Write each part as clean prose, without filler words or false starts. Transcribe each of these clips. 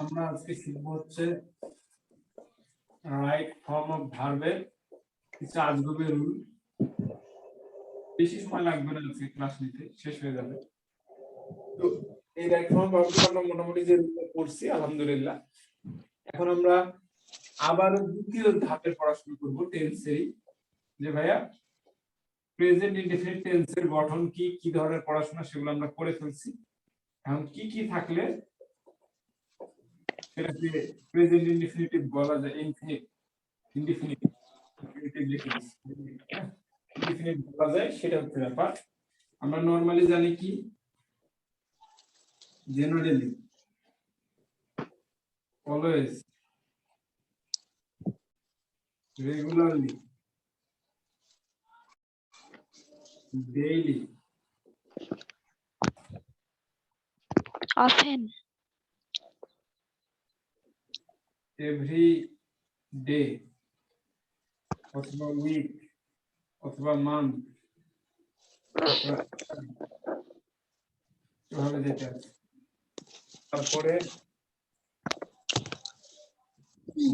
আমরা আজকে শিখবো হচ্ছে রাইট ফর্ম অফ ভার্বের কিছু আজগুবি রুল। বেশি সময় লাগবে না আজকে ক্লাস নিতে, শেষ হয়ে যাবে। তো এই রাইট ফর্ম অফ ভার্বগুলো আমরা মোটামুটি যে রুলটা পড়ছি আলহামদুলিল্লাহ। এখন আমরা আবার দ্বিতীয় ধাপের পড়াশোনা করব টেন্সেরই, যে ভাইয়া প্রেজেন্ট ইনডেফিনিট টেন্সের গঠন কি কি ধরনের পড়াশোনা সেগুলো আমরা করে ফেলছি। এখন কি কি থাকলে সেটাকে প্রেজেন্ট ইনডেফিনিটিভ বলা যায়, ইনডেফিনিট বলা যায়, সেটা হচ্ছে ব্যাপার। আমরা নরমালি জানি কি, generally, always, regularly, daily, often, every day, অথবা উইক, অথবা মান্থ, এভাবে যেতে আছে। তারপরে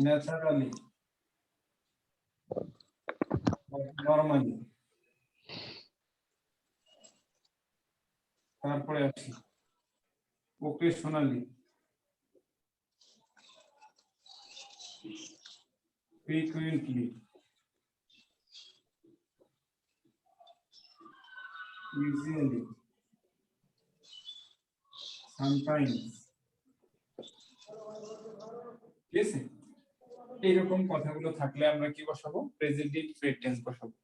ন্যাচারালি, নরমালি, তারপরে আছে ওকেশনালি, frequently, usually, sometimes। ঠিক আছে, এইরকম কথাগুলো থাকলে আমরা কি বসাবো? প্রেজেন্ট ইনডেফিনিট টেন্স বসাবো।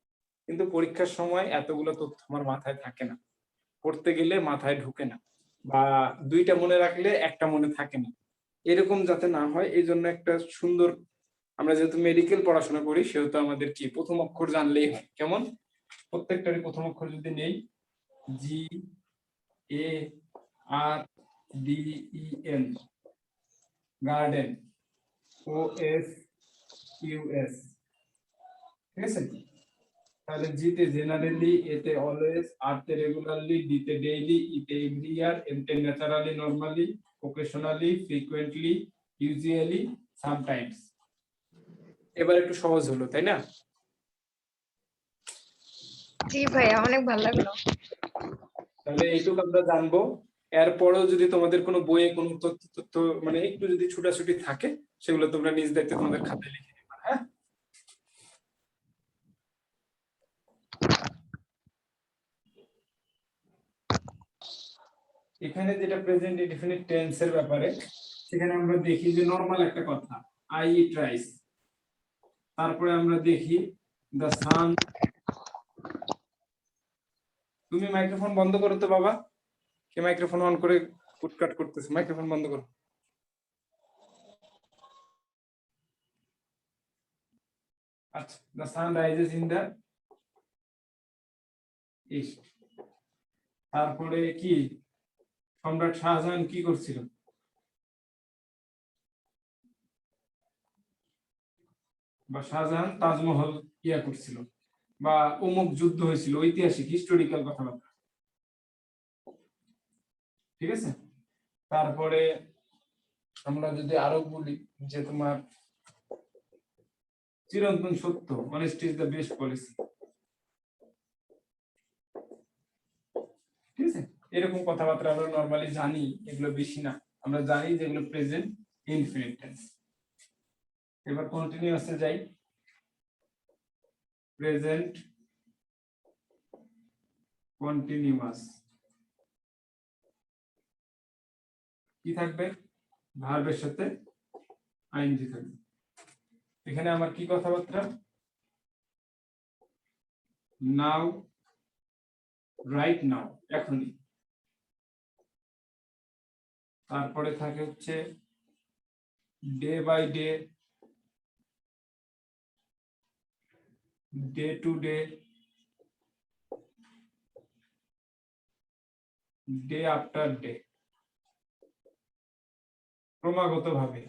কিন্তু পরীক্ষার সময় এতগুলো তথ্য আমার মাথায় থাকে না, পড়তে গেলে মাথায় ঢুকে না, বা দুইটা মনে রাখলে একটা মনে থাকে না, এরকম যাতে না হয় এই জন্য একটা সুন্দর, আমরা যেহেতু মেডিকেল পড়াশোনা করি সেহেতু আমাদের কি প্রথম অক্ষর জানলেই হয়। কেমন? প্রত্যেকটারই প্রথম অক্ষর যদি নেই, G, A, R, D, E, N, garden, O, S, U, S. ঠিক আছে, তাহলে জিতে জেনারেলি, এতে অলওয়েজ, আরতে রেগুলারলি, ডিতে ডেইলি, ইতে এভরি ইয়ার, এমতে naturally, normally, occasionally, frequently, usually, sometimes. এবার একটু সহজ হলো, তাই না? জি ভাইয়া, অনেক ভালো লাগলো। তাহলে এইটুকু আমরা জানবো। এরপরেও যদি তোমাদের কোনো বইয়ে কোনো তথ্য মানে একটু যদি ছুটাছুটি থাকে, সেগুলো তোমরা নিজ দায়িত্বে তোমাদের খাতায় লিখে দিবা। হ্যাঁ, এখানে যেটা প্রেজেন্ট ইনডেফিনিট টেন্সের ব্যাপারে, সেখানে আমরা দেখি যে নরমাল একটা কথা, আই ইট রাইস। তারপরে আমরা দেখি দ্য সান। তুমি মাইক্রোফোন বন্ধ করো তো বাবা, কে মাইক্রোফোন অন করে কুটকাট করতেছে, মাইক্রোফোন বন্ধ করো। আচ্ছা, the sun rises in the east. তারপরে কি, সম্রাট শাহজাহান কি করছিল? বা শাহজাহান তাজমহল ইয়া করছিল, বা অমুক যুদ্ধ হয়েছিল, ঐতিহাসিক হিস্টোরিক্যাল কথাবার্তা। ঠিক আছে, তারপরে আমরা যদি আরো বলি যে তোমার চিরন্তন সত্য, honesty is the best policy. ঠিক আছে, এরকম কথাবার্তা আমরা নরমালি জানি, এগুলো বেশি না, আমরা জানি যে এগুলো প্রেজেন্ট ইনফিনিট টেন্স। এবার কন্টিনিউয়াসে যাই, প্রেজেন্ট কন্টিনিউয়াস কি থাকবে? ভার্বের সাথে আইএনজি থাকবে। এখানে আমার কি কথাবার্তা? নাও, রাইট নাও, এখনই। তারপরে থাকে হচ্ছে day by day, day to day, day after day, ক্রমাগত ভাবে।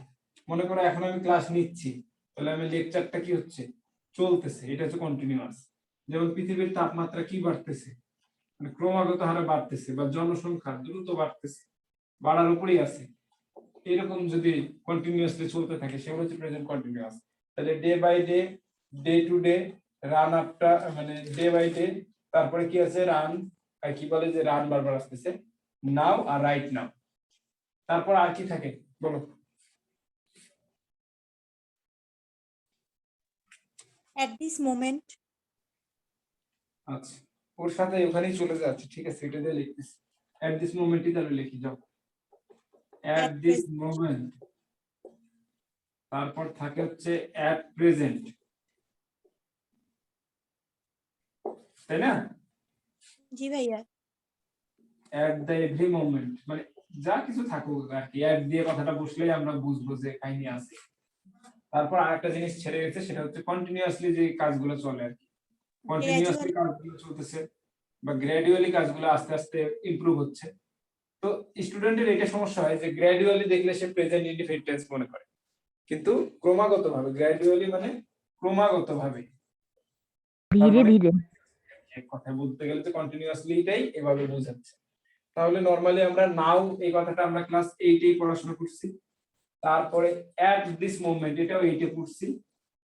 মনে করো এখন আমি ক্লাস নিচ্ছি, তাহলে আমি লেকচারটা কি হচ্ছে, চলতেছে, এটা হচ্ছে কন্টিনিউয়াস। যেমন পৃথিবীর তাপমাত্রা কি বাড়তেছে, মানে ক্রমাগত হারে বাড়তেছে, বা জনসংখ্যা দ্রুত বাড়তেছে, বাড়ার উপরেই আছে। এরকম যদি কন্টিনিউয়াসলি চলতে থাকে সেগুলো হচ্ছে প্রেজেন্ট কন্টিনিউয়াস। তাহলে day by day, day to day, run after, মানে ডে বাই ডে, তারপরে কি আছে রান, আর কি বলে যে রান বারবার আসতেছে, নাও আর রাইট নাও। তারপর আর কি থাকে বলো? at this moment, আচ্ছা, ওর সাথে ওখানেই চলে যাচ্ছে, ঠিক আছে, এটা দিয়ে লিখতেছি। এট দিস মোমেন্টই তাহলে লিখি, যাও। এট At দিস present. মোমেন্ট, তারপর থাকে হচ্ছে এট প্রেজেন্ট, তাই না? জি ভাইয়া। এট দ্য এভরি মোমেন্ট, মানে যা কিছু থাকুক আর কি, এট দিয়ে কথাটা বসলেই আমরা বুঝবো যে কাহিনী আছে। তারপর আরেকটা জিনিস ছেড়ে গেছে, সেটা হচ্ছে কন্টিনিউয়াসলি যে কাজগুলো চলে আর কি, কন্টিনিউয়াসলি Gradually. কাজগুলো চলতেছে বা গ্র্যাজুয়ালি কাজগুলো আস্তে আস্তে ইমপ্রুভ হচ্ছে। তো স্টুডেন্টের এটা সমস্যা হয় যে গ্র্যাজুয়ালি দেখলে সে প্রেজেন্ট ইনডিফিনিট টেন্স মনে করে, কিন্তু ক্রমাগতভাবে, গ্র্যাজুয়ালি মানে ক্রমাগতভাবে, ধীরে ধীরে। এক কথায় বলতে গেলে যে কন্টিনিউয়াসলি এটাই এভাবে বোঝাচ্ছে। তাহলে নরমালি আমরা নাও এই কথাটা আমরা ক্লাস 8 এই পড়াশোনা করছি, তারপরে এট দিস মোমেন্ট এটাও 8 এ পড়ছি,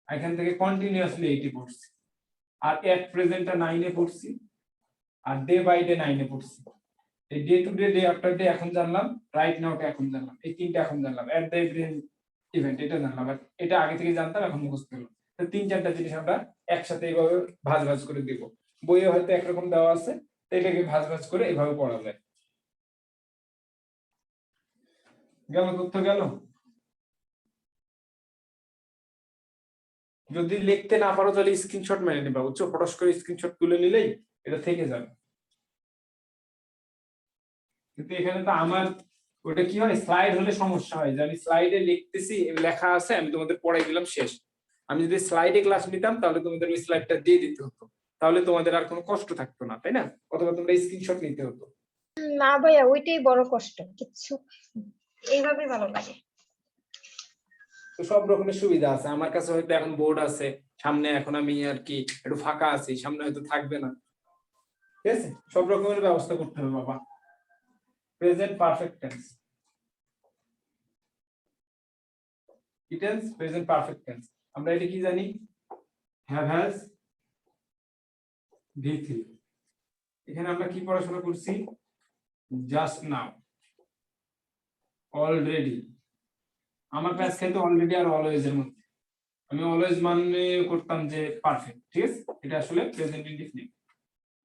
এখান থেকে কন্টিনিউয়াসলি 8 এ পড়ছি, আর এট প্রেজেন্টটা 9 এ পড়ছি, আর ডে বাই ডে 9 এ পড়ছি। এই day to day, day after day এখন জানলাম, রাইট নাওটা এখন জানলাম, এই তিনটা এখন জানলাম, এট দ্য এভরি ইভেন্ট এটা জানলাম, আর এটা আগে থেকে জানতাম, এখন মুখস্থ হলো। তো তিন চারটা জিনিস আমরা একসাথে এইভাবে ভাঁজ ভাঁজ করে দিব। বইয়ে হয়তো একরকম দেওয়া আছে, তো এটাকে ভাঁজ ভাঁজ করে এইভাবে পড়া যায়। গেল তথ্য গেল। যদি লিখতে না পারো তাহলে স্ক্রিনশট মেরে নিবা, বুঝছো? ফটোস করে স্ক্রিনশট তুলে নিলেই এটা থেকে যাবে। কিন্তু এখানে তো আমার ওটা কি হয়, স্লাইড হলে সমস্যা হয় যে আমি স্লাইডে লিখতেছি, লেখা আছে, আমি তোমাদের পড়াই দিলাম, শেষ। আমি যদি স্লাইডে ক্লাস নিতাম তাহলে তোমাদের ওই স্লাইডটা দিয়ে দিতে হতো, তাহলে তোমাদের আর কোনো কষ্ট থাকতো না, তাই না? অথবা তোমরা স্ক্রিনশট নিতে হতো। না ভাইয়া, ওইটাই বড় কষ্ট, কিচ্ছু এইভাবেই ভালো লাগে। তো সব রকমের সুবিধা আছে। আমার কাছে হয়তো এখন বোর্ড আছে সামনে, এখন আমি আর কি একটু ফাঁকা আছি, সামনে হয়তো থাকবে না, ঠিক আছে? সব রকমের ব্যবস্থা করতে হবে বাবা। প্রেজেন্ট পারফেক্ট টেন্স, কি টেন্স? Present perfect tense. আমরা এটা কি জানি? Have, has, V3। এখানে আমরা কি পড়াশোনা করছি? Just now, already. আমার কাছে কিন্তু অলরেডি আর অলওয়েজ এর মধ্যে, আমি অলওয়েজ মানে করতাম যে পারফেক্ট, ঠিক আছে? এটা আসলে present indefinite.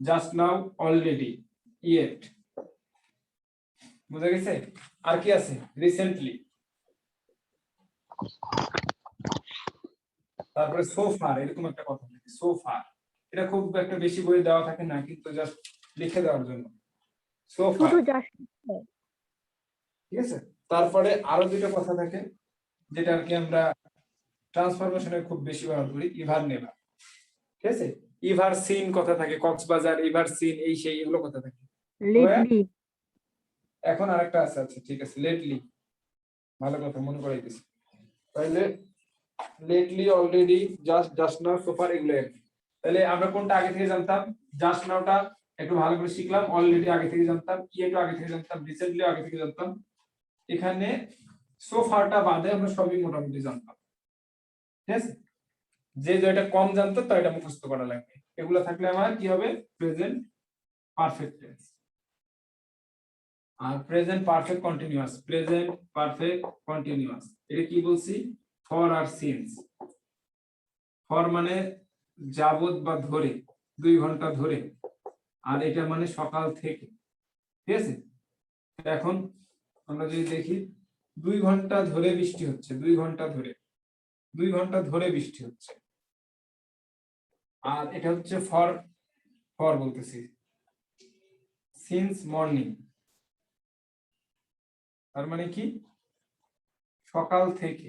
Just now, already, yet, বুঝা গেছে? আর কি আছে? রিসেন্টলি, তারপরে সো ফার, এরকম একটা কথা থাকে, সো ফার। এটা খুব একটা বেশি বই দেওয়া থাকে না, কিন্তু জাস্ট লিখে দেওয়ার জন্য, সো ফার, শুধু জাস্ট। ঠিক আছে? তারপরে আরো দুটো কথা থাকে যেটা আর কি আমরা ট্রান্সফরমেশনে খুব বেশি ব্যবহার করি, ইভার নেভার, ঠিক আছে? ইভার সিন কথা থাকে, কক্সবাজার, ইভার সিন, এই সেই এগুলো কথা থাকে। লেটলি। এখন আরেকটা আছে, আচ্ছা ঠিক আছে, লেটলি, ভালো কথা মনে করাই দিছি। তাহলে lately, already, just, just now, so far, এগুলো আর কি। তাহলে আমরা কোনটা আগে থেকে জানতাম? জাস্ট নাওটা একটু ভালো করে শিখলাম, অলরেডি আগে থেকে জানতাম, ইয়েটো আগে থেকে জানতাম, রিসেন্টলি আগে থেকে জানতাম। এখানে সো ফারটা বাদে আমরা সবই মোটামুটি জানতাম, ঠিক আছে? যে যেটা কম জানতো তো এটা মুখস্থ করা লাগবে। এগুলো থাকলে আমার কি হবে? Present perfect tense. আর present perfect continuous, present perfect continuous, এটা কি বলছি? For R since. ফর মানে যাবত বা ধরে, 2 ঘন্টা ধরে, আর এটা মানে সকাল থেকে, ঠিক আছে? এখন আমরা যদি দেখি 2 ঘন্টা ধরে বৃষ্টি হচ্ছে, 2 ঘন্টা ধরে, 2 ঘন্টা ধরে বৃষ্টি হচ্ছে। আর এটা হচ্ছে ফর, ফর বলতেছি সিন্স মর্নিং, তার মানে কি? সকাল থেকে,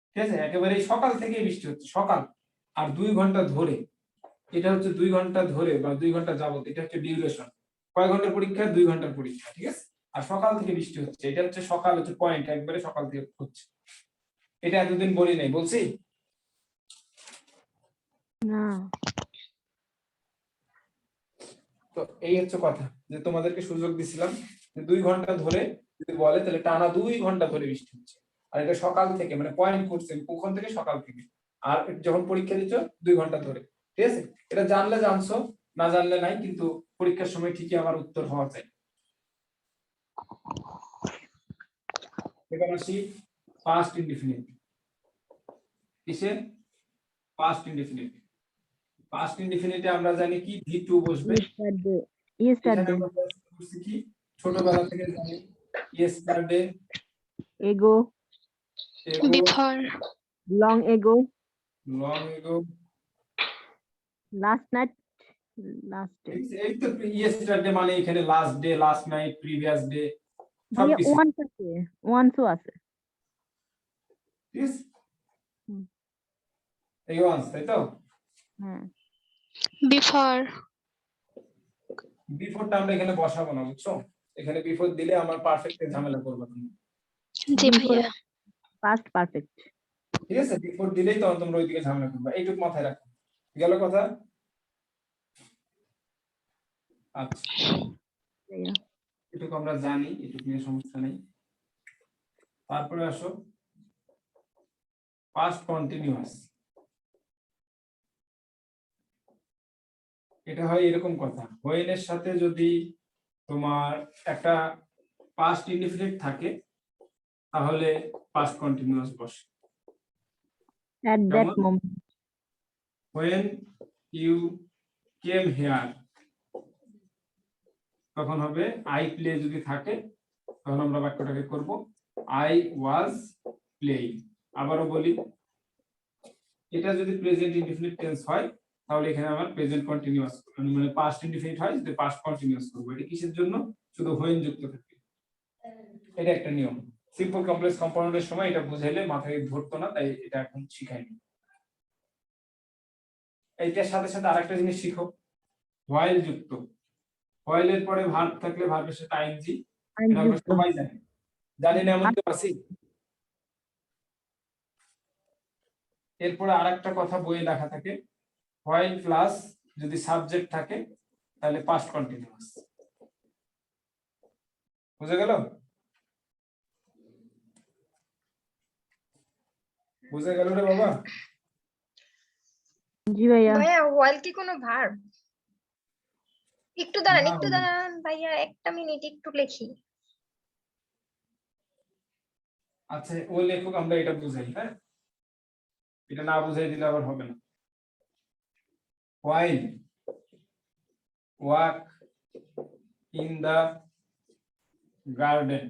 ঠিক আছে? একেবারে সকাল থেকে বৃষ্টি হচ্ছে, সকাল। আর 2 ঘন্টা ধরে, এটা হচ্ছে 2 ঘন্টা ধরে বা 2 ঘন্টা যাবত, এটা হচ্ছে ডিউরেশন। কয় ঘন্টার পরীক্ষা? 2 ঘন্টার পরীক্ষা, ঠিক আছে? আর সকাল থেকে বৃষ্টি হচ্ছে, এটা হচ্ছে সকাল, হচ্ছে পয়েন্ট, একবারে সকাল থেকে হচ্ছে। এটা এতদিন বলি নাই, বলছি? না। তো এই হচ্ছে কথা, যে তোমাদেরকে সুযোগ দিছিলাম যে 2 ঘন্টা ধরে যদি বলে তাহলে টানা 2 ঘন্টা ধরে বৃষ্টি হচ্ছে, আর এটা সকাল থেকে, মানে পয়েন্ট করছেন কখন থেকে, সকাল থেকে, আর যখন পরীক্ষা দিচ্ছ 2 ঘন্টা ধরে। ঠিক আছে, এটা জানলে জানছো, না জানলে নাই, কিন্তু পরীক্ষার সময় ঠিকই আমার উত্তর হওয়া চাই। এবার আসি পাস্ট ইনডিফিনিট। কিসে? Past indefinite. পাস্ট ইনডিফিনিটে আমরা জানি কি V2 বসবে। yesterday এখানে yesterday আমরা বলছি কি, ছোটবেলা থেকে জানি yesterday, ago ago, Before. long ago long ago, last night last day এই তো yesterday মানে এখানে last day, last night, previous day, ভাইয়া সবকিছু। once আছে ঠিক আছে, হুম। এই ওয়ান্স, তাই তো? হ্যাঁ Before. বিফোরটা আমরা এখানে বসাবো না, বুঝছো? এখানে বিফোর দিলে আমার পারফেক্ট ঝামেলা করবে তুমি। জি ভাইয়া। past perfect ঠিক আছে, বিফোর দিলেই তখন তোমরা ওইদিকে ঝামেলা করবে, এইটুকু মাথায় রাখো। গেল কথা? আচ্ছা, ভাইয়া এটুকু আমরা জানি, এটুকু নিয়ে সমস্যা নেই। তারপরে আসো পাস্ট কন্টিনিউয়াস। এটা হয় এরকম কথা, হোয়েন এর সাথে যদি তোমার একটা পাস্ট ইনডিফিনিট থাকে তাহলে পাস্ট কন্টিনিউয়াস বসে। at that কেমন? moment when you came here, তখন হবে আই প্লে। যদি থাকে তখন আমরা বাক্যটাকে করব আই ওয়াজ প্লেইং। আবারও বলি, এটা যদি প্রেজেন্ট ইনডিফিনিট টেন্স হয় তাহলে এখানে আমার প্রেজেন্ট কন্টিনিউয়াস, মানে পাস্ট ইনডিফিনিট হয় যদি পাস্ট কন্টিনিউয়াস করব। এটা কিসের জন্য? শুধু when যুক্ত থাকে, এটা একটা নিয়ম। সিম্পল কমপ্লেক্স কম্পাউন্ডের সময় এটা বুঝাইলে মাথায় ধরতো না, তাই এটা এখন শিখাইনি। এইটার সাথে সাথে আরেকটা জিনিস শিখো, হোয়াইল যুক্ত। হোয়াইল এর পরে ভার্ব থাকলে ভার্বের সাথে আইএনজি, এটা আমরা যুক্ত। সবাই জানি। জানি না এমন কেউ আছে? এরপরে আরেকটা কথা বইয়ে লেখা থাকে, হোয়াইল প্লাস যদি সাবজেক্ট থাকে তাহলে পাস্ট কন্টিনিউয়াস। বুঝে গেল? বুঝে গেল রে বাবা? জি ভাইয়া ভাইয়া ওয়াইল কি কোনো ভার্ব? একটু দাঁড়ান, না, একটু দাঁড়ান ভাইয়া, একটা মিনিট, একটু লিখি। আচ্ছা ও লেখক, আমরা এটা বুঝাই, হ্যাঁ? এটা না বুঝাই দিলে আবার হবে না। While walk in the garden,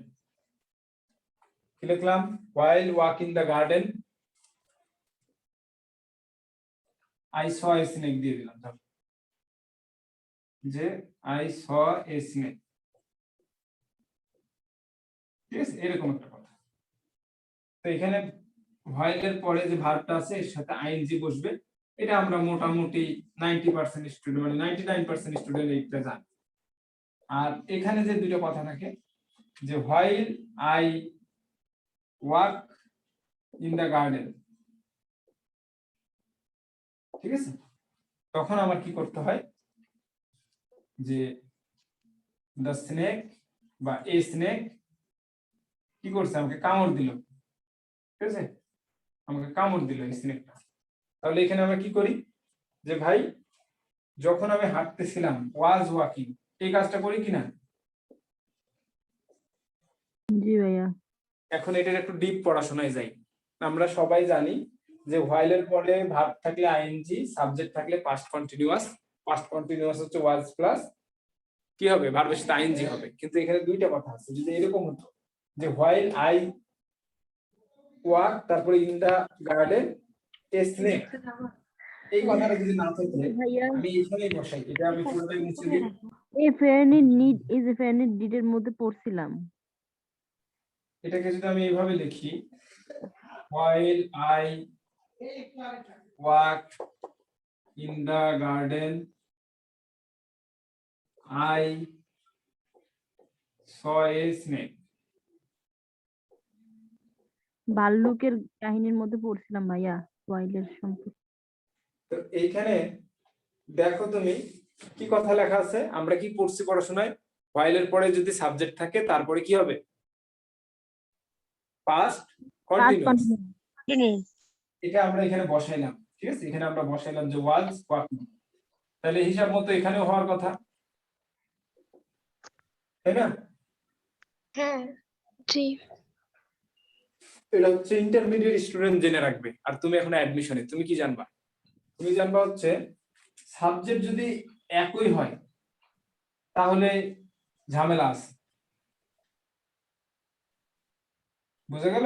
কি লিখলাম? While walk in the garden I saw a snake দিয়ে দিলাম, যে আই স এ স্নেক। ঠিক আছে, এরকম একটা কথা। তো এখানে হোয়াইল এর পরে যে ভার্বটা আছে এর সাথে আইএনজি বসবে, এটা আমরা মোটামুটি 90% স্টুডেন্ট, মানে 99% স্টুডেন্ট এইটা জানে। আর এখানে যে দুটো কথা থাকে, যে while I walk in the garden, ঠিক আছে, তখন আমার কি করতে হয়, যে দ্য স্নেক বা এ স্নেক কি করছে, আমাকে কামড় দিল। ঠিক আছে, আমাকে কামড় দিল এই স্নেকটা। তাহলে এখানে আমরা কি করি, যে ভাই যখন আমি হাঁটতেছিলাম, ওয়াজ ওয়াকিং, এই কাজটা করি কিনা? জি ভাইয়া এখন এটার একটু ডিপ পড়াশোনায় যাই। আমরা সবাই জানি যে হোয়াইল এর পরে ভার্ব থাকলে আইএনজি, সাবজেক্ট থাকলে পাস্ট কন্টিনিউয়াস। পাস্ট কন্টিনিউয়াস হচ্ছে ওয়াজ প্লাস কি হবে, ভার্বের সাথে আইএনজি হবে। কিন্তু এখানে দুইটা কথা আছে, যদি এরকম হতো যে হোয়াইল আই ওয়াক, তারপরে in the garden a snake, এই কথাটা যদি না থাকতো, ভাইয়া আমি এখানেই বসাই, এটা আমি পুরোটাই মুছে দিই। এই ফেয়ারনিট নিড এই যে ফেয়ারনিট ডিডের মধ্যে পড়ছিলাম। এটাকে যদি আমি এইভাবে লিখি, while I walk in the garden I saw a snake. ভাল্লুকের কাহিনীর মধ্যে পড়ছিলাম ভাইয়া, ওয়াইল্ডের সম্পর্কে। তো এইখানে দেখো তুমি কি কথা লেখা আছে, আমরা কি পড়ছি পড়াশোনায়, while এর পরে যদি সাবজেক্ট থাকে তারপরে কি হবে, পাস্ট পাস্ট কন্টিনিউয়াস। কন্টিনিউয়াস। এটা আমরা এখানে বসাইলাম, ঠিক আছে, এখানে আমরা বসাইলাম যে ওয়াজ ওয়াকিং, তাহলে হিসাব মতো এখানেও হওয়ার কথা, তাই না? হ্যাঁ জি এটা হচ্ছে ইন্টারমিডিয়েট স্টুডেন্ট জেনে রাখবে। আর তুমি এখন অ্যাডমিশনে তুমি কি জানবা? তুমি জানবা হচ্ছে সাবজেক্ট যদি একই হয় তাহলে ঝামেলা আছে, বুঝা গেল?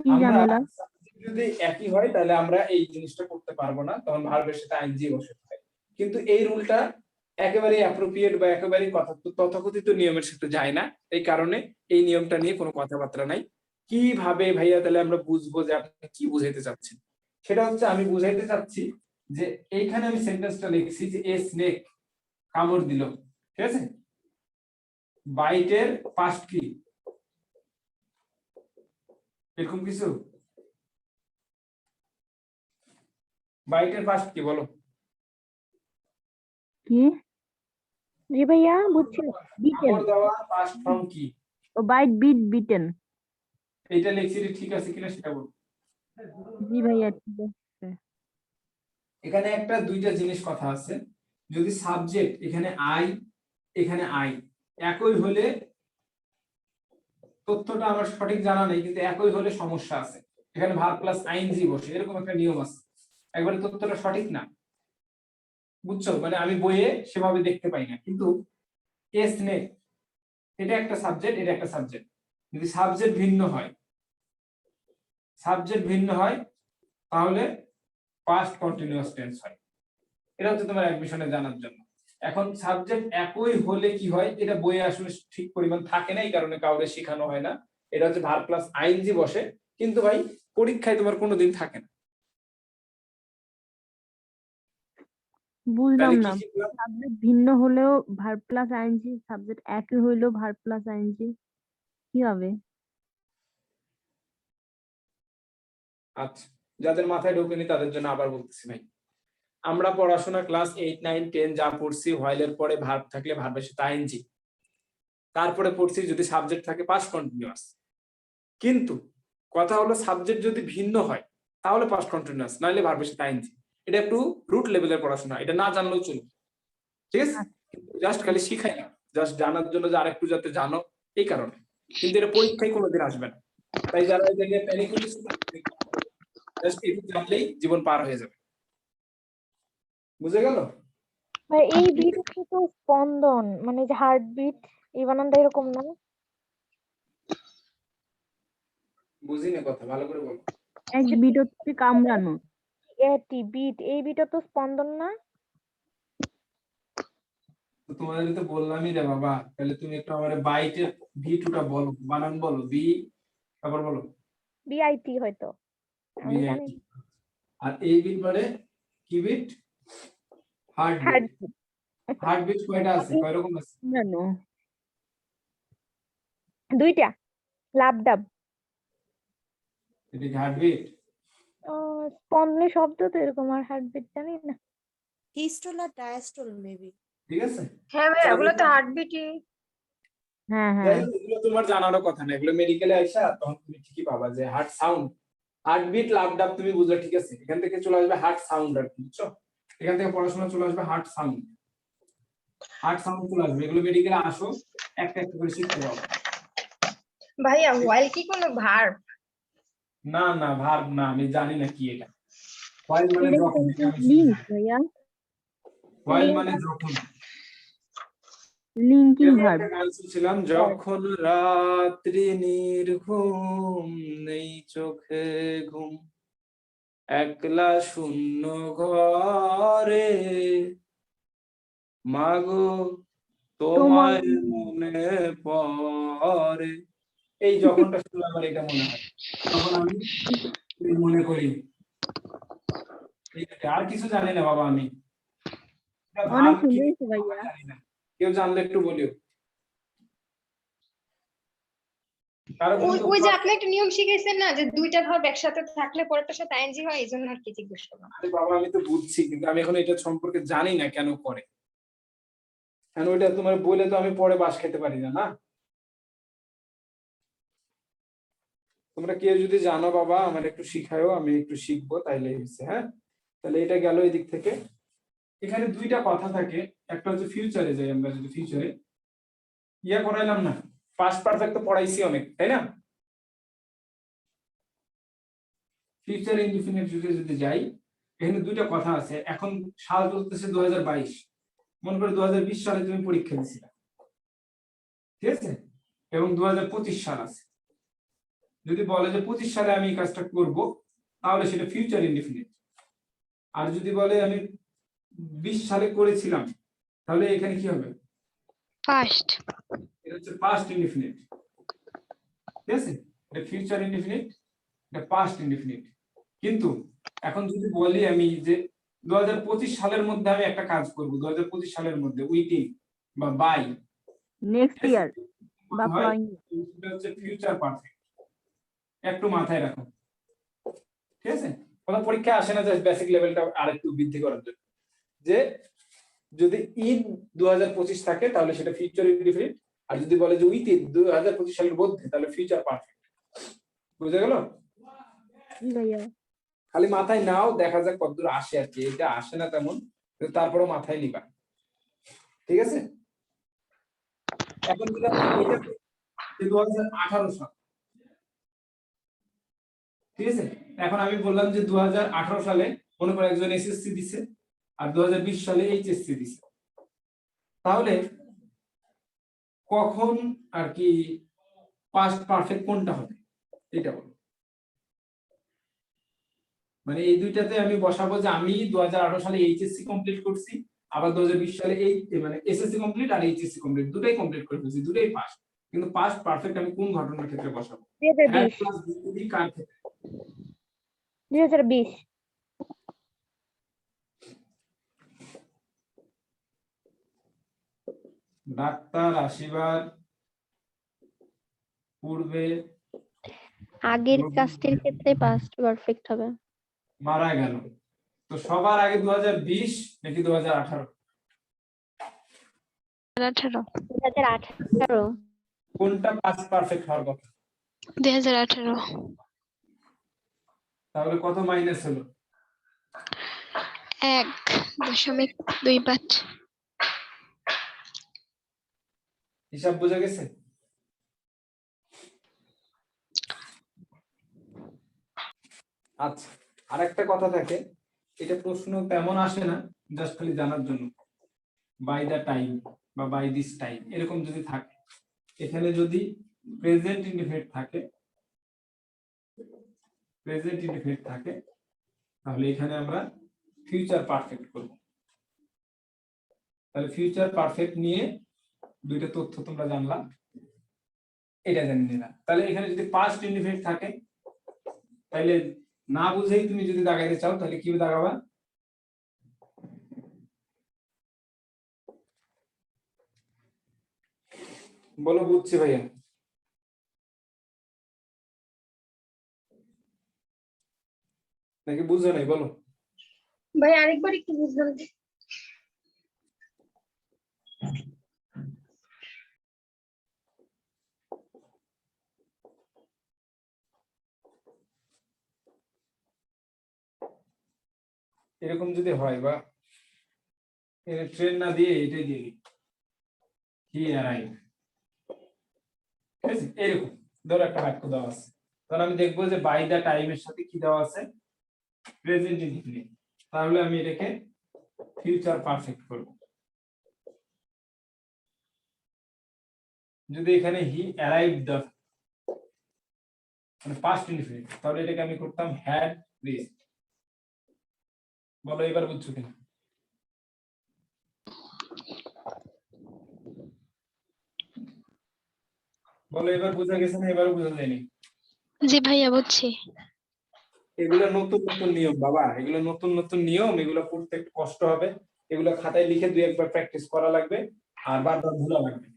কি আমরা ঝামেলা? subject যদি একই হয় তাহলে আমরা এই জিনিসটা করতে পারবো না, তখন ভার্বের সাথে আইএনজি বসাতে হয়। কিন্তু এই রুলটা একেবারে অ্যাপ্রোপ্রিয়েট বা একেবারে তথাকথিত নিয়মের সাথে যায় না, এই কারণে এই নিয়মটা নিয়ে কোনো কথাবার্তা নাই। কিভাবে ভাইয়া তাহলে আমরা বুঝবো যে আপনি কি বুঝাইতে চাচ্ছেন? সেটা হচ্ছে আমি বুঝাইতে চাচ্ছি যে এইখানে আমি সেন্টেন্সটা লিখছি যে এ স্নেক কামড় দিল, ঠিক আছে, বাইটের পাস্ট কি, এরকম কিছু? বাইটের পাস্ট কি বলো? কি? জি ভাইয়া বুঝছি না। বিটেন। কামড় দেওয়া পাস্ট ফর্ম কি? ও বাইট বিট বিটেন। এইটা লিখছি ঠিক আছে কিনা সেটা বলো। জি ভাইয়া ঠিক আছে। এখানে একটা দুইটা জিনিস কথা আছে, যদি সাবজেক্ট এখানে আই এখানে আই একই হলে, তথ্যটা আমার সঠিক জানা নেই কিন্তু একই হলে সমস্যা আছে, এখানে ভার্ব প্লাস আইএনজি বসে, এরকম একটা নিয়ম আছে, একবারে তথ্যটা সঠিক না, বুঝছো? মানে আমি বইয়ে সেভাবে দেখতে পাই না, কিন্তু এস নে এটা একটা সাবজেক্ট, এটা একটা সাবজেক্ট, যদি সাবজেক্ট ভিন্ন হয়, সাবজেক্ট ভিন্ন হয় তাহলে পাস্ট কন্টিনিউয়াস টেন্স হয়। এটা হচ্ছে তোমার অ্যাডমিশনে জানার জন্য। এখন সাবজেক্ট একই হলে কি হয়, এটা বইয়ে আসলে ঠিক পরিমাণ থাকে না, এই কারণে কাউকে শেখানো হয় না। এটা হচ্ছে ভার্ব প্লাস আইএনজি বসে, কিন্তু ভাই পরীক্ষায় তোমার কোনোদিন থাকে না। বুঝলাম তাহলে কি না। শিখলাম? সাবজেক্ট ভিন্ন হলেও ভার্ব প্লাস আইএনজি, সাবজেক্ট একই হইলেও ভার্ব প্লাস আইএনজি, কি হবে? আচ্ছা, যাদের মাথায় ঢোকেনি তাদের জন্য আবার বলতেছি ভাই, আমরা পড়াশোনা ক্লাস 8 9 10 যা পড়ছি, হোয়াইলের পরে ভার্ব থাকলে ভার্বের সাথে আইএনজি, তারপরে পড়ছি যদি সাবজেক্ট থাকে পাস্ট কন্টিনিউয়াস। কিন্তু কথা হলো সাবজেক্ট যদি ভিন্ন হয় তাহলে পাস্ট কন্টিনিউয়াস, নাহলে ভার্বের সাথে আইএনজি। এটা একটু রুট লেভেলের পড়াশোনা, এটা না জানলেও চলবে, ঠিক আছে? জাস্ট খালি শিখাই না, জাস্ট জানার জন্য যে আরেকটু যাতে জানো, এই কারণে। কিন্তু এটা পরীক্ষায় কোনোদিন আসবে না, তাই যারা এটা নিয়ে প্যানিক করতেছে জাস্ট একটু জানলেই জীবন পার হয়ে যাবে, বুঝে গেল? ভাই এই বিট হচ্ছে তো স্পন্দন, মানে যে হার্ট বিট, এই বানানটা এরকম না? বুঝি না কথা, ভালো করে বলো। এক বিট হচ্ছে কামড়ানো। এটি বিট, এই বিটও তো স্পন্দন না? তো তোমাদের তো বললামই রে বাবা, তাহলে তুমি একটু আমার বাইটের ভি টুটা বলো, বানান বলো, বি তারপর বলো বিআইটি হয়তো, আমি বি জানি। আর এই বিট মানে কি beat? Heart beat. Heart heart beat কয়টা আছে, কয় রকম আছে? কামড়ানো। দুইটা, লাভ ডাব। এটা কি হার্ট বিট? স্পন্দনের শব্দ তো এরকম, আর হার্ট বিট জানি না। হিস্টোল আর ডায়াস্টোল মেবি। ঠিক আছে, হ্যাঁ ভাই, ওগুলো তো হার্ট বিটই। হ্যাঁ যাই হ্যাঁ। হোক, এগুলো তোমার জানারও কথা না, এগুলো মেডিকেলে আইসা তখন তুমি ঠিকই পাবা যে হার্ট সাউন্ড, হার্ট বিট লাভ ডাব তুমি বুঝলে, ঠিক আছে, এখান থেকে চলে আসবে হার্ট সাউন্ড, আর কি বুঝছো? এখান থেকে পড়াশোনা চলে আসবে হার্ট সাউন্ড, হার্ট সাউন্ড চলে আসবে, এগুলো মেডিকেলে আসো একটা একটা করে শিখতে পাবো। ভাইয়া হোয়াইল কি কোনো ভার্ব? না না, ভার্ব না, আমি জানি না কি এটা। হোয়াইল মানে এটা যখন, এটা আমি শুধু লিঙ্ক জানি। ভাইয়া, হোয়াইল মানে যখন। লিঙ্কিং এরকম ভার্ব। একটা গান শুনছিলাম, যখন রাত্রি নির্ঘুম, নেই চোখে ঘুম, একলা শূন্য ঘরে, মাগো তোমার তোমায় মনে পড়ে। এই যখনটা শুনলে আমার এটা মনে হয়, তখন আমি মনে করি। আর কিছু জানি না বাবা আমি, এটা অনেক ভাব কি সুন্দর হয়েছে ভাইয়া। জানি না, কেউ জানলে একটু বলিও। কারো কোনো ওই তথ্য ওই যে আছে? আপনি একটা নিয়ম শিখাইছেন না, যে দুইটা ভার্ব একসাথে থাকলে পরেরটার সাথে আইএনজি হয়, এই জন্য আর কি জিজ্ঞেস করলাম। আরে বাবা আমি তো বুঝছি, কিন্তু আমি এখন এটা সম্পর্কে জানি না কেন করে, কেন ওইটা তোমার বলে তো আমি পরে বাস খেতে পারি না, না? তোমরা কেউ যদি জানো বাবা আমার একটু শিখায়ও, আমি একটু শিখবো, তাইলে হচ্ছে। হ্যাঁ, তাহলে এটা গেল এই দিক থেকে। এখানে দুইটা কথা থাকে, একটা হচ্ছে ফিউচারে যাই আমরা, যদি ফিউচারে ইয়া করাইলাম না, পাস্ট পারফেক্ট তো পড়াইছি অনেক, তাই না? ফিউচার ইনডিফিনিট যুগে যদি যাই, এখানে দুইটা কথা আছে। এখন সাল চলতেছে 2022, মনে করো 2020 সালে তুমি পরীক্ষা দিছিলে, ঠিক আছে, এবং 2025 সাল আছে। যদি বলে যে 25 সালে আমি এই কাজটা করব, তাহলে সেটা ফিউচার ইনডিফিনিট। আর যদি বলে আমি 20 সালে করেছিলাম, তাহলে এখানে কি হবে? Past. এটা হচ্ছে পাস্ট ইনডিফিনিট, ঠিক আছে? এটা ফিউচার ইনডিফিনিট, এটা পাস্ট ইনডিফিনিট। কিন্তু এখন যদি বলি আমি যে 2025 সালের মধ্যে আমি একটা কাজ করব, 2025 সালের মধ্যে উইদিন বা বাই নেক্সট ইয়ার বা ফ্লোয়িং। এটা হচ্ছে ফিউচার পারফেক্ট, একটু মাথায় রাখো, ঠিক আছে? কোনো পরীক্ষা আসে না জাস্ট বেসিক লেভেলটা আরেকটু বৃদ্ধি করার জন্য, যে যদি ইন 2025 থাকে তাহলে সেটা ফিউচার ইনডিফিনিট, আর যদি বলে যে উইথিন 2025 সালের মধ্যে তাহলে ফিউচার পারফেক্ট। বুঝা গেল? ভাইয়া খালি মাথায় নাও, দেখা যাক কতদূর আসে আর কি। এটা আসে না তেমন, কিন্তু তারপরেও মাথায় নিবা, ঠিক আছে? এখন যদি আমরা এটা 2018 সাল, ঠিক আছে, এখন আমি বললাম যে 2018 সালে মনে করো একজন এসএসসি দিছে আর 2020 সালে এইচএসসি দিছে, তাহলে কখন আর কি পাস্ট পারফেক্ট কোনটা হবে এটা বলো। মানে এই দুইটাতে আমি বসাবো যে আমি 2018 সালে এইচএসসি কমপ্লিট করছি, আবার 2020 সালে এই মানে এসএসসি কমপ্লিট আর এইচএসসি কমপ্লিট দুটাই কমপ্লিট করে ফেলছি, দুটাই পাস। কিন্তু পাস্ট পারফেক্ট আমি কোন ঘটনার ক্ষেত্রে বসাবো? 2020 প্লাস বি কার ক্ষেত্রে? 2020 ডাক্তার আসিবার পূর্বে আগের কাজটির ক্ষেত্রে পাস্ট পারফেক্ট হবে। মারা গেল, তো সবার আগে 2020 নাকি 2018? 2018. 2018 কোনটা পাস্ট পারফেক্ট হওয়ার কথা? 2018. তাহলে কত মাইনাস হলো? 1.25. হিসাব বোঝা গেছে? আচ্ছা, আরেকটা কথা থাকে, এটা প্রশ্ন তেমন আসে না, জাস্ট খালি জানার জন্য। বাই দা টাইম বা বাই দিস টাইম এরকম যদি থাকে, এখানে যদি প্রেজেন্ট ইনডিফিনিট থাকে, প্রেজেন্ট ইনডিফিনিট থাকে, তাহলে এখানে আমরা ফিউচার পারফেক্ট করব। তাহলে ফিউচার পারফেক্ট নিয়ে দুইটা তথ্য তোমরা জানলা, এটা জানি নিলাম। তাহলে এখানে যদি পাস্ট ইনডিফিনিট থাকে, তাহলে না বুঝেই তুমি যদি দাগাইতে চাও তাহলে কি দাগাবা? বলো, বুঝছি ভাইয়া নাকি বুঝো নাই? বলো ভাই আরেকবার একটু বুঝলাম। এরকম যদি হয়, বা ট্রেন না দিয়ে এটাই দিয়ে দিই, হি অ্যারাইভ, ঠিক আছে? এরকম ধরো একটা বাক্য দেওয়া আছে, তাহলে আমি দেখবো যে বাই দা টাইমের সাথে কি দেওয়া আছে? Present indefinite. তাহলে আমি এটাকে ফিউচার পারফেক্ট করব। যদি এখানে হি অ্যারাইভ দা মানে পাস্ট ইনডিফিনিট, তাহলে এটাকে আমি করতাম হ্যাড রিচড। বলো এবার বুঝছো কিনা? বলো এবার বোঝা গেছে না? এবারও বোঝা যায়নি? জি ভাইয়া বুঝছি। এগুলো নতুন নতুন নিয়ম বাবা, এগুলো নতুন নতুন নিয়ম, এগুলো পড়তে একটু কষ্ট হবে, এগুলো খাতায় লিখে দুই একবার প্র্যাকটিস করা লাগবে, আর বারবার ভুলা লাগবে।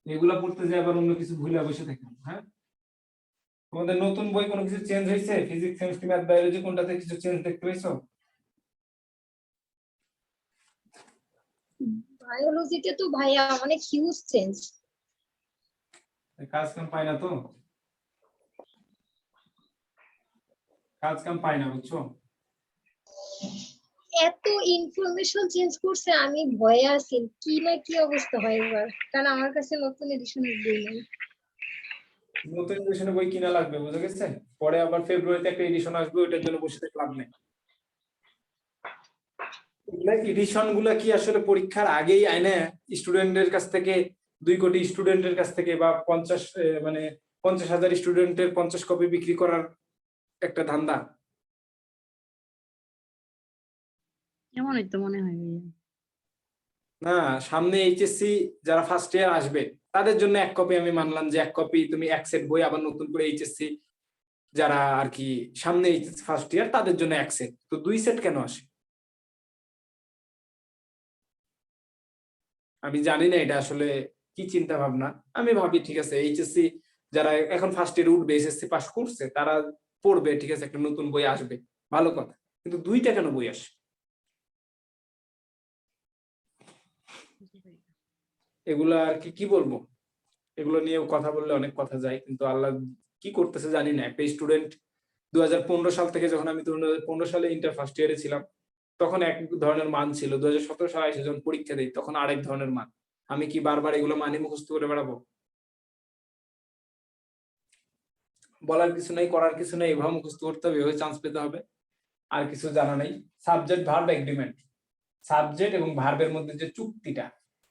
এগুলা পড়তে যে আবার অন্য কিছু ভুলে বসে থাকি। হ্যাঁ, তোমাদের নতুন বই কোনো কিছু চেঞ্জ হয়েছে? ফিজিক্স, কেমিস্ট্রি, ম্যাথ, বায়োলজি কোনটাতে কিছু চেঞ্জ দেখতে পেয়েছো? বায়োলজিতে তো ভাইয়া অনেক হিউজ চেঞ্জ। কাজ কাম পায় না তো, কাজ কাম পায় না, বুঝছো? এত ইনফরমেশন চেঞ্জ করছে, আমি ভয়ে আছি কি না কি অবস্থা হয় এবার, কারণ আমার কাছে নতুন এডিশনের বই নেই। নতুন এডিশনের বই কিনা লাগবে, বুঝে গেছে? পরে আবার ফেব্রুয়ারিতে একটা এডিশন আসবে, ওইটার জন্য বসে থাকতে লাভ নেই। এডিশন গুলা কি আসলে পরীক্ষার আগেই আইনে স্টুডেন্টের কাছ থেকে 2 কোটি স্টুডেন্টের কাছ থেকে বা 50,000 স্টুডেন্টের 50 কপি বিক্রি করার একটা ধান্দা? এমনই তো মনে হয় ভাইয়া। না, সামনে এইচএসসি যারা ফার্স্ট ইয়ার আসবে তাদের জন্য 1 কপি আমি মানলাম, যে 1 কপি তুমি 1 সেট বই, আবার নতুন করে এইচএসসি যারা আর কি সামনে এইচএসসি ফার্স্ট ইয়ার তাদের জন্য 1 সেট, তো 2 সেট কেন আসে? আমি জানি না এটা আসলে কি চিন্তা ভাবনা। আমি ভাবি ঠিক আছে, এইচএসসি যারা এখন ফার্স্ট ইয়ার উঠবে, এসএসসি পাস করছে, তারা পড়বে, ঠিক আছে, একটা নতুন বই আসবে, ভালো কথা, কিন্তু 2টা কেন বই আসে? এগুলা আর কি বলবো, এগুলো নিয়ে কথা বললে অনেক কথা যায়, কিন্তু আল্লাহ কি করতেছে জানি না। একটা স্টুডেন্ট 2015 সাল থেকে, যখন আমি 2015 সালে ইন্টার ফার্স্ট ইয়ারে ছিলাম, তখন এক ধরনের মান ছিল, 2017 সালে এসে যখন পরীক্ষা দিই তখন আরেক ধরনের মান। আমি কি বারবার এগুলো মানি মুখস্থ করে বেড়াবো? বলার কিছু নেই, করার কিছু নেই, এভাবে মুখস্থ করতে হবে, এভাবে চান্স পেতে হবে, আর কিছু জানা নেই। সাবজেক্ট ভার্ব এগ্রিমেন্ট, সাবজেক্ট এবং ভার্বের মধ্যে যে চুক্তিটা,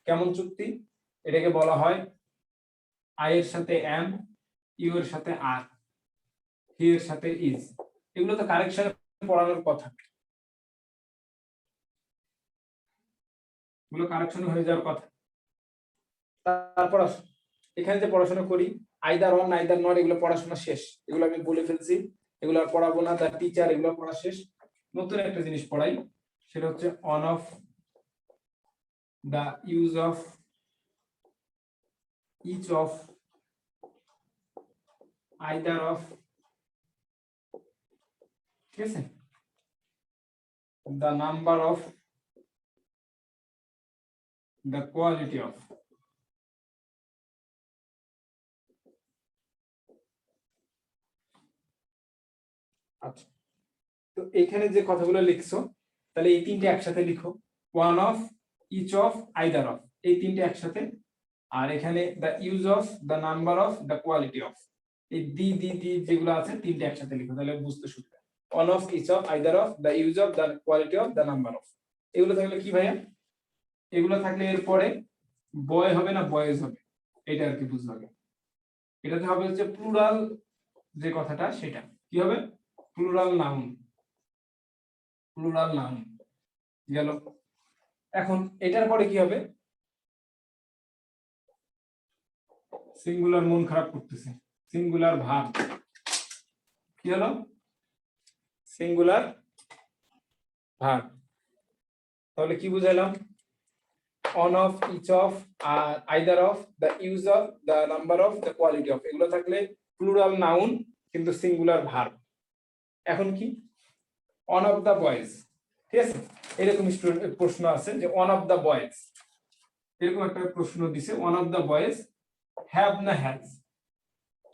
কেমন চুক্তি? এটাকে বলা হয় আই এর সাথে এম, ইউ এর সাথে আর, হি এর সাথে ইজ। এগুলো তো কারেকশনে পড়ানোর কথা, এগুলো কারেকশন হয়ে যাওয়ার কথা। তারপর এখানে যে পড়াশোনা করি, আইদার অন আইদার নট, এগুলো পড়াশোনা শেষ, এগুলো আমি বলে ফেলছি, এগুলো আর পড়াবো না। তার টিচার, এগুলো পড়া শেষ। নতুন একটা জিনিস পড়াই, সেটা হচ্ছে one of, the use of, each of, either of, ঠিক আছে, the number of, the quality of। আচ্ছা, তো এখানে যে কথাগুলো লিখছো, তাহলে এই 3টে একসাথে লিখো, one of, each of, either of, এই 3টে একসাথে। আর এখানে the use of, the number of, the quality of, এই দি যেগুলো আছে 3টে একসাথে লিখো, তাহলে বুঝতে সুবিধা। One of, each of, either of, the use of, the quality of, the number of, এগুলো থাকলে কি ভাইয়া? এগুলো থাকলে এরপরে বয় হবে না বয়েজ হবে, এটা আর কি বুঝতে হবে। এটাতে হবে হচ্ছে প্লুরাল, যে কথাটা সেটা কি হবে? প্লুরাল নাউন, প্লুরাল নাউন গেল। এখন এটার পরে কি হবে? সিঙ্গুলার, মন খারাপ করতেছে, সিঙ্গুলার ভার্ব, কি হলো? Singular verb. তাহলে কি বুঝাইলাম? One of, each of, either of, the use of, the number of, the quality of, এগুলো থাকলে প্লুরাল নাউন কিন্তু সিঙ্গুলার ভার্ব। এখন কি? অন অফ দ্য বয়েজ, ঠিক আছে, এরকম প্রশ্ন আছে যে ওয়ান অফ দ্য বয়েজ, এরকম একটা প্রশ্ন দিছে, one of the boys have না হ্যাজ,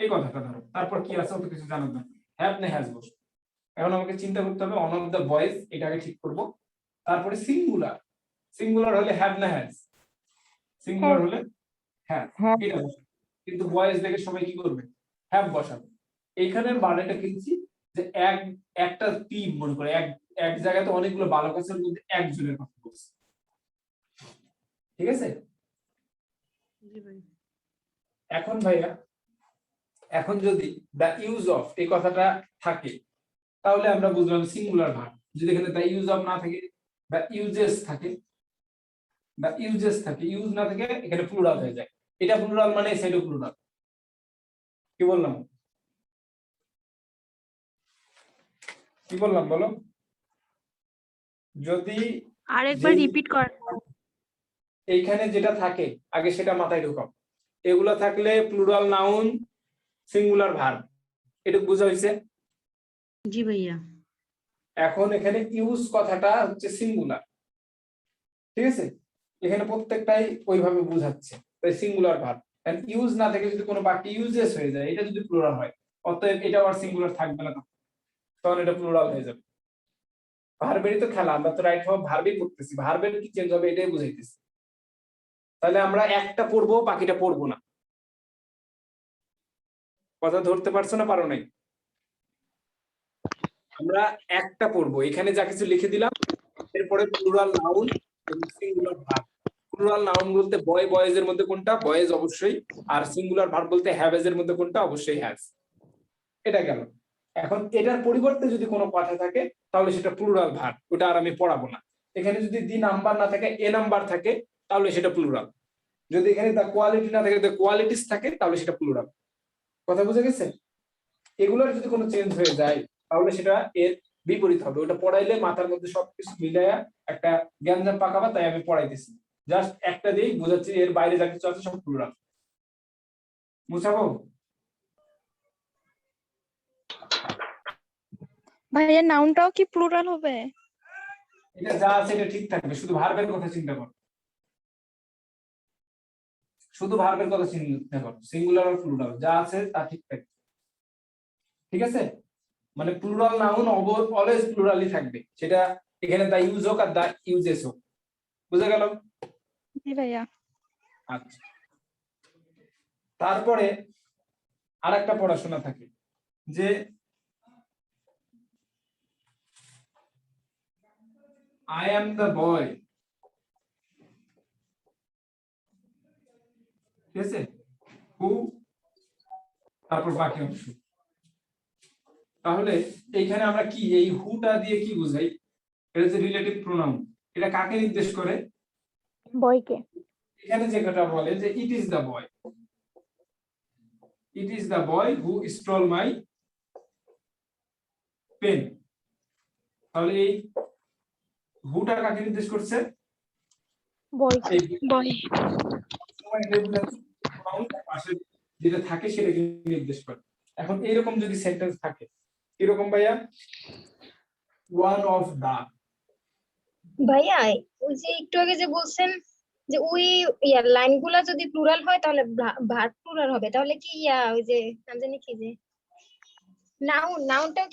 এই কথাটা ধরো, তারপর কি আছে অত কিছু জানার দরকার, হ্যাভ না হ্যাজ বসে। এখন আমাকে চিন্তা করতে হবে ওয়ান অফ দ্য বয়েজ, এটাকে ঠিক করব। তারপরে সিঙ্গুলার, সিঙ্গুলার হলে হ্যাভ না হ্যাজ, সিঙ্গুলার হলে হ্যাভ, এটা বসে। কিন্তু বয়েজ দেখে সবাই কি করবে? হ্যাভ বসাবে। এইখানে বানাটা কিনছি যে একটা টিম, মনে করে এক জায়গাতে অনেকগুলো বালক আছে, মধ্যে একজনের কথা বলছে, ঠিক আছে? এখন ভাইয়া, এখন যদি দা ইউজ অফ এই কথাটা থাকে, তাহলে আমরা বুঝলাম সিঙ্গুলার ভার্ব। যদি এখানে দা ইউজ অফ না থাকে, দা ইউজেস থাকে, দা ইউজেস থাকে, ইউজ না থাকে, এখানে প্লুরাল হয়ে যায়। এটা প্লুরাল মানে সেটা প্লুরাল। কি বললাম? কি বললাম বলো? যদি আরেকবার রিপিট কর। এইখানে যেটা থাকে আগে সেটা মাথায় ঢোকাও। এগুলা থাকলে প্লুরাল নাউন, সিঙ্গুলার ভার্ব, এটা বোঝা হয়েছে? জি ভাইয়া। এখন এখানে ইউজ কথাটা হচ্ছে সিঙ্গুলার, ঠিক আছে? এখানে প্রত্যেকটাই ওইভাবে বোঝাচ্ছে, তাই সিঙ্গুলার ভার্ব। এন্ড ইউজ না থেকে যদি কোনো বাক্যে ইউজেস হয়ে যায়, এটা যদি প্লুরাল হয়, অতএব এটা আর সিঙ্গুলার থাকবে না, তখন এটা প্লুরাল হয়ে যাবে। ভার্বেরই তো খেলা, আমরা তো রাইট ভার্ব ভার্বই করতেছি, ভার্বের কি চেঞ্জ হবে এটাই বুঝাইতেছি। তাহলে আমরা একটা পড়বো, বাকিটা পড়বো না। কথা ধরতে পারছো না পারো নাই? আমরা একটা পড়বো, এখানে যা কিছু লিখে দিলাম, এরপরে প্লুরাল নাউন এবং সিঙ্গুলার ভার্ব। প্লুরাল নাউন বলতে বয় বয়েজ এর মধ্যে কোনটা, বয়েজ অবশ্যই, আর সিঙ্গুলার ভার্ব বলতে হ্যাভেজ এর মধ্যে কোনটা, অবশ্যই হ্যাজ। এটা গেল। এখন এটার পরিবর্তে যদি কোনো কথা থাকে তাহলে সেটা প্লুরাল ভার্ব, ওটা আর আমি পড়াবো না। এখানে যদি দি নাম্বার না থাকে, এ নাম্বার থাকে, তাহলে সেটা প্লুরাল। যদি এখানে দ্য কোয়ালিটি না থাকে, দ্য কোয়ালিটিস থাকে, তাহলে সেটা প্লুরাল। কথা বুঝে গেছে? এগুলোর যদি কোনো চেঞ্জ হয়ে যায় তাহলে সেটা এর বিপরীত হবে। ওটা পড়াইলে মাথার মধ্যে সবকিছু মিলাইয়া একটা জ্ঞানজাম পাকাবা, তাই আমি পড়াইতেছি। জাস্ট একটা দিয়েই বোঝাচ্ছি, এর বাইরে যা কিছু আছে সব প্লুরাল। বুঝাবো? ভাইয়া নাউনটাও কি প্লুরাল হবে? এটা যা আছে এটা ঠিক থাকবে, শুধু ভার্বের কথা চিন্তা করো, শুধু ভার্বের কথা চিন্তা করো, সিঙ্গুলার আর প্লুরাল যা আছে তা ঠিক থাকবে। ঠিক আছে? মানে প্লুরাল নাউন অলওয়েজ প্লুরালই থাকবে, সেটা এখানে দা ইউজ হোক আর দা ইউজেস হোক। বুঝা গেল? জি ভাইয়া। আচ্ছা, তারপরে আরেকটা পড়াশোনা থাকে যে I am the boy, ঠিক আছে, who, তারপর বাকি অংশ। তাহলে এইখানে আমরা কি এই হুটা দিয়ে কি বুঝাই? এটা হচ্ছে রিলেটিভ প্রোনাউন। এটা কাকে নির্দেশ করে? বয়কে। এখানে যে কথা বলে যে it is the boy, it is the boy who stole my pen. তাহলে এই হুটা কাকে নির্দেশ করছে? বয়কে। এই বয়। সময় এটা বোঝাচ্ছে pronoun তার পাশে যেটা থাকে সেটাকে নির্দেশ করে। এখন এইরকম যদি সেন্টেন্স থাকে, এরকম ভাইয়া, ওয়ান অফ দা। ভাইয়া ওই যে একটু আগে যে বলছেন যে ওই লাইনগুলা যদি প্লুরাল হয় তাহলে ভার্ব প্লুরাল হবে, তাহলে কি ওই যে নাম জানি কি যে নাউনটাও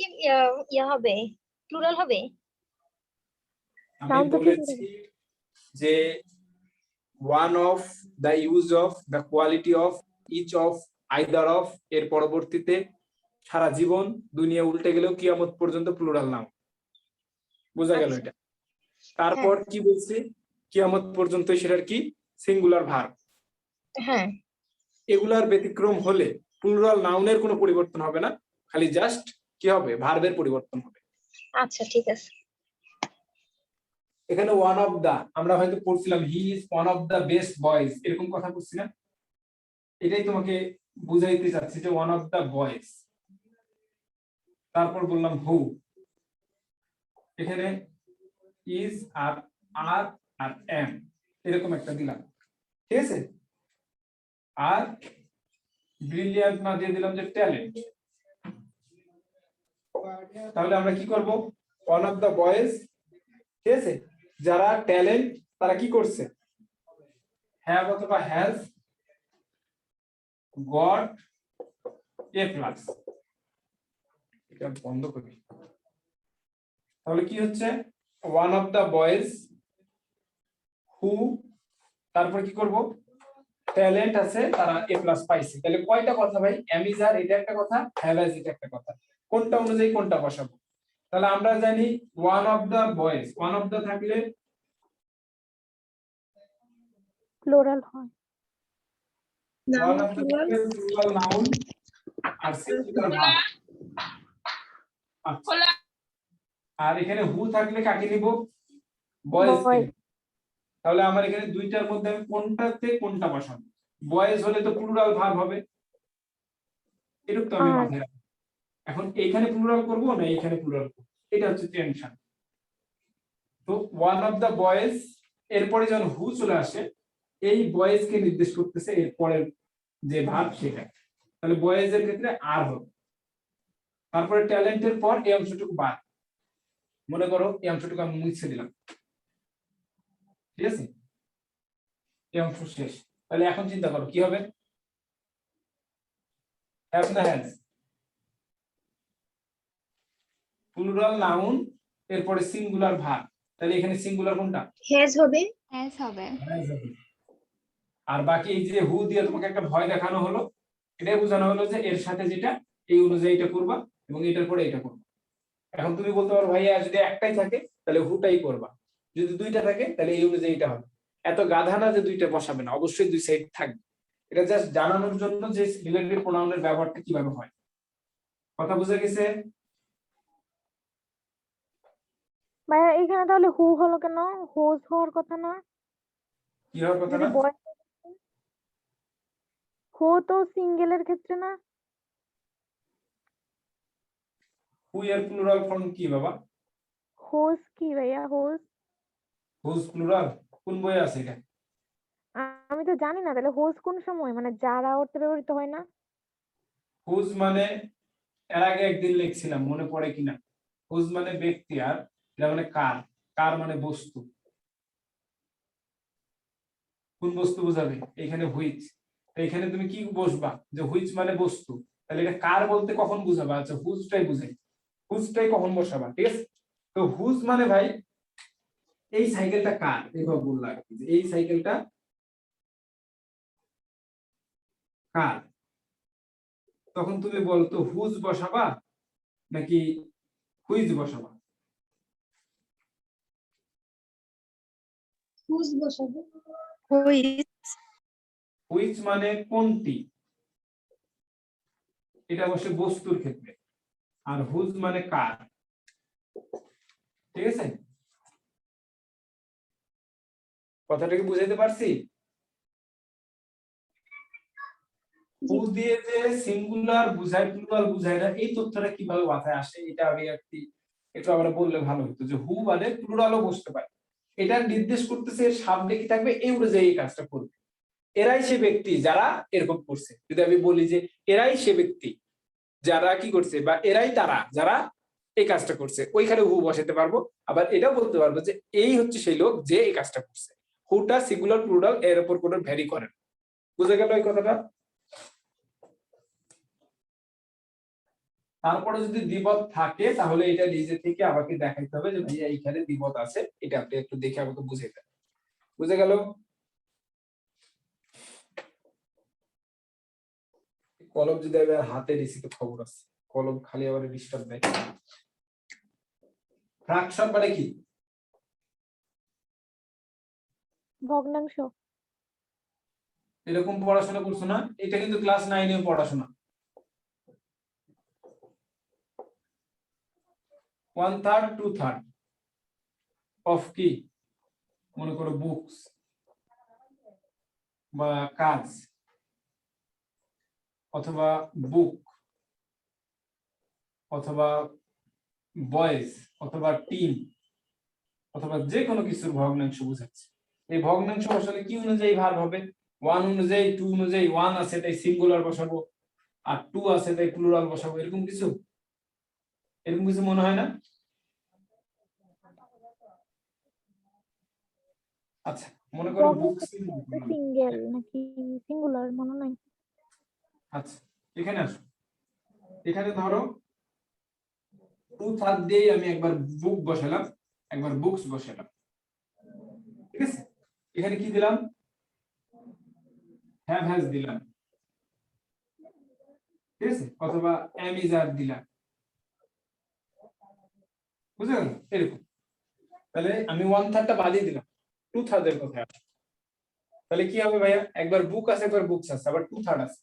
কি হবে, প্লুরাল হবে? আমি Noun তো ঠিক বলেছি যে one of, the use of, the quality of, each of, either of, এর পরবর্তীতে সারা জীবন দুনিয়া উল্টে গেলেও কিয়ামত পর্যন্ত প্লুরাল নাউন। বোঝা গেল এটা? তারপর কি বলছি? কিয়ামত পর্যন্ত সেটার কি সিঙ্গুলার ভার্ব। হ্যাঁ, এগুলার ব্যতিক্রম হলে প্লুরাল নাউনের কোনো পরিবর্তন হবে না, খালি জাস্ট কি হবে, ভার্বের পরিবর্তন হবে। আচ্ছা ঠিক আছে। এখানে ওয়ান অফ দা আমরা হয়তো পড়ছিলাম he is one of the best boys, এরকম কথা বলছি না? এটাই তোমাকে বুঝাইতে চাচ্ছি যে ওয়ান অফ দা বয়েজ। তারপর বললাম হু, এখানে is R R R M এরকম একটা দিলাম, ঠিক আছে? আর ব্রিলিয়ান্ট না দিয়ে দিলাম যে ট্যালেন্ট। তাহলে আমরা কি করব? ওয়ান অফ দা বয়েজ, ঠিক আছে, যারা ট্যালেন্ট তারা কি করছে? হ্যাভ অথবা হ্যাজ গট এ প্লাস। এটা বন্ধ করি। তাহলে কি হচ্ছে? One of the boys who, তারপর কি করব? ট্যালেন্ট আছে, তারা এ প্লাস পাইছে। তাহলে কয়টা কথা ভাই? অ্যামিজার এটা একটা কথা, হ্যাভ হ্যাজ এটা একটা কথা। কোনটা অনুযায়ী কোনটা বসাবো? তাহলে আমরা জানি one of the boys, one of the থাকলে প্লুরাল হয়। ওয়ান অফ দা থাকলে প্লুরাল নাউন আর সিঙ্গুলার ভার্ব। আচ্ছা, আর এখানে হু থাকলে কাকে নিব? বয়েজ। Boy। তাহলে আমার এখানে দুইটার মধ্যে আমি কোনটাতে কোনটা বসাবো? বয়েজ হলে তো প্লুরাল ভার্ব হবে, এরকম তো আমি আর মাথায় রাখবো। এখন এইখানে প্লুরাল করবো না এইখানে প্লুরাল করবো, এটা হচ্ছে টেনশন। তো ওয়ান অফ দা বয়েজ এরপরে যখন হু চলে আসে, এই বয়েজ কে নির্দেশ করতেছে এর পরের যে ভার্ব সেটা। তাহলে বয়েজ এর ক্ষেত্রে আর হবে। তারপরে ট্যালেন্টের পর এই অংশটুকু বাদ, মনে করো এই অংশটুকু আমি মুছে দিলাম, ঠিক আছে? এই অংশ শেষ। তাহলে এখন চিন্তা করো কি হবে, হ্যাভ না হ্যাজ? প্লুরাল নাউন এরপরে সিঙ্গুলার ভার্ব, তাহলে এখানে সিঙ্গুলার কোনটা? হ্যাজ হবে। হ্যাজ হবে। has হবে। আর বাকি এই যে হু দিয়ে তোমাকে একটা ভয় দেখানো হলো, এটাই বোঝানো হলো যে এর সাথে যেটা এই অনুযায়ী এটা করবা এবং এটার পরে এটা করবা। এখন তুমি বলতে পারো ভাইয়া যদি একটাই থাকে তাহলে হুটাই করবা, যদি দুইটা থাকে তাহলে এই অনুযায়ী এটা হবে। এত গাধা না যে দুইটা বসাবে না, অবশ্যই দুই সাইড থাকবে। এটা জাস্ট জানানোর জন্য যে রিলেটিভ প্রোনাউনের ব্যবহারটা কিভাবে হয়। কথা বুঝে গেছে? ভাইয়া এখানে তাহলে হু হলো কেন? হোজ হওয়ার কথা না? কি হওয়ার কথা যদি না? বয় হো তো সিঙ্গেলের ক্ষেত্রে না? হু এর প্লুরাল ফর্ম কি বাবা? হোজ কি ভাইয়া? হোজ হুজ প্লুরাল কোন বইয়ে আছে এটা? আমি তো জানি না, তাহলে হোজ কোন সময়, মানে যারা অর্থে ব্যবহৃত হয় না? হুজ মানে এর আগে একদিন লিখছিলাম, মনে পড়ে কিনা? হুজ মানে ব্যক্তি, আর এটা মানে কার। কার মানে বস্তু। কোন বস্তু বোঝাবে এখানে? হুইচ। এখানে তুমি কি বসবা যে হুইচ মানে বস্তু, তাহলে এটা কার বলতে কখন বুঝাবা? আচ্ছা হুজটাই বুঝাই, হুজটাই কখন বসাবা, ঠিক আছে? তো হুজ মানে ভাই এই সাইকেলটা কার, এইভাবে বললাম আর কি, যে এই সাইকেলটা কার। তখন তুমি বলতো হুজ বসাবা নাকি হুইজ বসাবা? হুজ বসাবো। হুইচ। হুইচ মানে কোনটি, এটা অবশ্যই বস্তুর ক্ষেত্রে। আর হুজ মানে কার, ঠিক আছে? কথাটা কি বুঝাইতে পারছি? হু দিয়ে যে সিঙ্গুলার বুঝায় প্লুরাল বুঝায় না, এই তথ্যটা কিভাবে মাথায় আসে এটা আমি একটু আমরা বললে ভালো হতো, যে হু মানে প্লুরালও বসতে পারে। এটা নির্দেশ করতেছে এর সামনে কি থাকবে, এই অনুযায়ী এই কাজটা করবে। এরাই সে ব্যক্তি যারা এরকম করছে। যদি আমি বলি যে এরাই সে ব্যক্তি যারা কি করছে, বা এরাই তারা যারা এই কাজটা করছে, ওইখানে হু বসাতে পারবো। আবার এটাও বলতে পারবো যে এই হচ্ছে সেই লোক যে এই কাজটা করছে। হুটা সিঙ্গুলার প্লুরাল এর উপর কোনো ভ্যারি করে না। বুঝে গেল এই কথাটা? তারপরে যদি দ্বিপদ থাকে তাহলে এটা নিজে থেকে আমাকে দেখাইতে হবে যে ভাইয়া এইখানে দ্বিপদ আছে, এটা আপনি একটু দেখে আমাকে বুঝিয়ে দেন। বুঝে গেল? কলম যদি আমি হাতে নিছি তো খবর আছে, কলম খালি আবার ডিস্টার্ব দেয়। ফ্র্যাকশন মানে কি? ভগ্নাংশ। এরকম পড়াশোনা করছো না? এটা কিন্তু ক্লাস 9 এর পড়াশোনা। 1/3 2/3 অফ কি, মনে করো বুকস বা কাজ, অথবা বুক, অথবা বয়েজ, অথবা টিম, অথবা যে কোনো কিছুর ভগ্নাংশ বোঝাচ্ছে। এই ভগ্নাংশ আসলে কি অনুযায়ী ভার্ব হবে? 1 অনুযায়ী, 2 অনুযায়ী। 1 আছে তাই সিঙ্গুলার বসাবো, আর 2 আছে তাই প্লুরাল বসাবো, এরকম কিছু মনে হয় না? আচ্ছা মনে করো বুকস। সিঙ্গেল নাকি সিঙ্গুলার মনে নাই। আচ্ছা এখানে আসো, এখানে ধরো 2/3 দিয়ে আমি একবার বুক বসালাম, একবার বুকস বসালাম, ঠিক আছে? এখানে কি দিলাম? হ্যাভ হ্যাজ দিলাম, ঠিক আছে? অথবা এম ইজ আর দিলাম। বুঝে গেল? এরকম। তাহলে আমি 1/3টা বাদিয়ে দিলাম, 2/3 এর কথা। তাহলে কি হবে ভাইয়া? একবার বুক আছে, একবার বুকস আছে, আবার 2/3 আছে।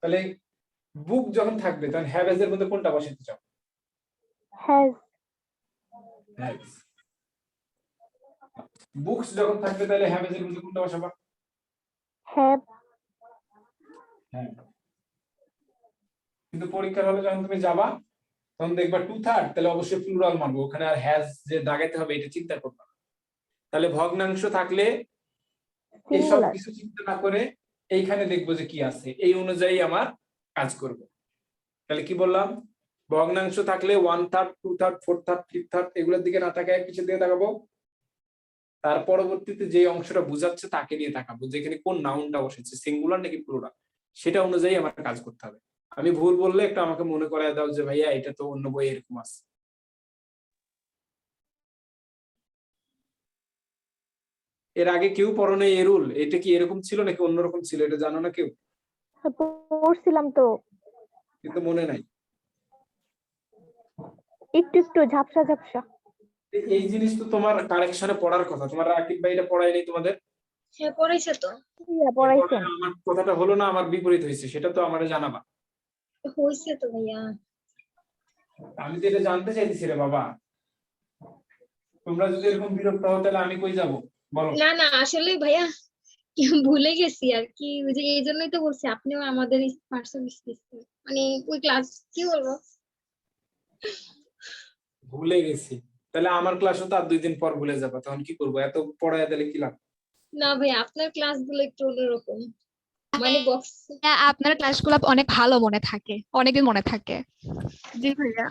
তাহলে বুক যখন থাকবে তখন হ্যাভ হ্যাজ এর মধ্যে কোনটা বসাতে চাও? হ্যাজ। হ্যাজ। বুকস যখন থাকবে তাহলে হ্যাভ হ্যাজ এর মধ্যে কোনটা বসাবা? হ্যাভ। হ্যাঁ। কিন্তু পরীক্ষার হলে যখন তুমি যাবা তখন দেখবা 2/3, তাহলে অবশ্যই প্লুরাল মানবো, ওখানে আর হ্যাজ যে দাগাইতে হবে এটা চিন্তা করবা না। তাহলে ভগ্নাংশ থাকলে এইসব সিঙ্গুলার। কিছু চিন্তা না করে এইখানে দেখবো যে কি আছে, এই অনুযায়ী আমার কাজ করব। তাহলে কি বললাম? ভগ্নাংশ থাকলে 1/3 2/3 4/3 5/3 এগুলোর দিকে না তাকায় কিসের দিকে তাকাবো? তার পরবর্তীতে যে অংশটা বুঝাচ্ছে তাকে নিয়ে তাকাবো, যেখানে কোন নাউনটা বসেছে, সিঙ্গুলার নাকি প্লুরাল, সেটা অনুযায়ী আমার কাজ করতে হবে। আমি ভুল বললে একটু আমাকে মনে করায় দাও যে ভাইয়া এটা তো অন্য বই এরকম আছে। এর আগে কেউ পড়ো নাই এই রুল? এটা কি এরকম ছিল নাকি অন্যরকম ছিল, এটা জানো না কেউ? পড়ছিলাম তো, কিন্তু মনে নাই। একটু একটু ঝাপসা ঝাপসা। এই জিনিস তো তোমার কারেকশনে পড়ার কথা, তোমার রাকিব ভাই এটা পড়ায় নাই তোমাদের? হ্যাঁ পড়াইছে তো, পড়াইছেন? আমার কথাটা হলো না আমার বিপরীত হয়েছে, সেটা তো আমারে জানাবা। হয়েছে তো ভাইয়া। আমি তো এটা জানতে চাইতেছি রে বাবা। তোমরা যদি এরকম বিরক্ত হও তাহলে আমি কই যাব বলো? না না আসলে ভাইয়া ভুলে গেছি আর কি, ওই যে এই জন্যই তো বলছি আপনিও আমাদের পার্সন মানে ওই ক্লাস কি বলবো। ভুলে গেছি? তাহলে আমার ক্লাসও তো আর 2 দিন পর ভুলে যাবা, তখন কি করবো? এত পড়ায় দিলে কি লাভ? না ভাই আপনার ক্লাস গুলো একটু অন্যরকম, মানে বক্স আপনার ক্লাসগুলো অনেক ভালো মনে থাকে, অনেকদিন মনে থাকে। জি ভাইয়া।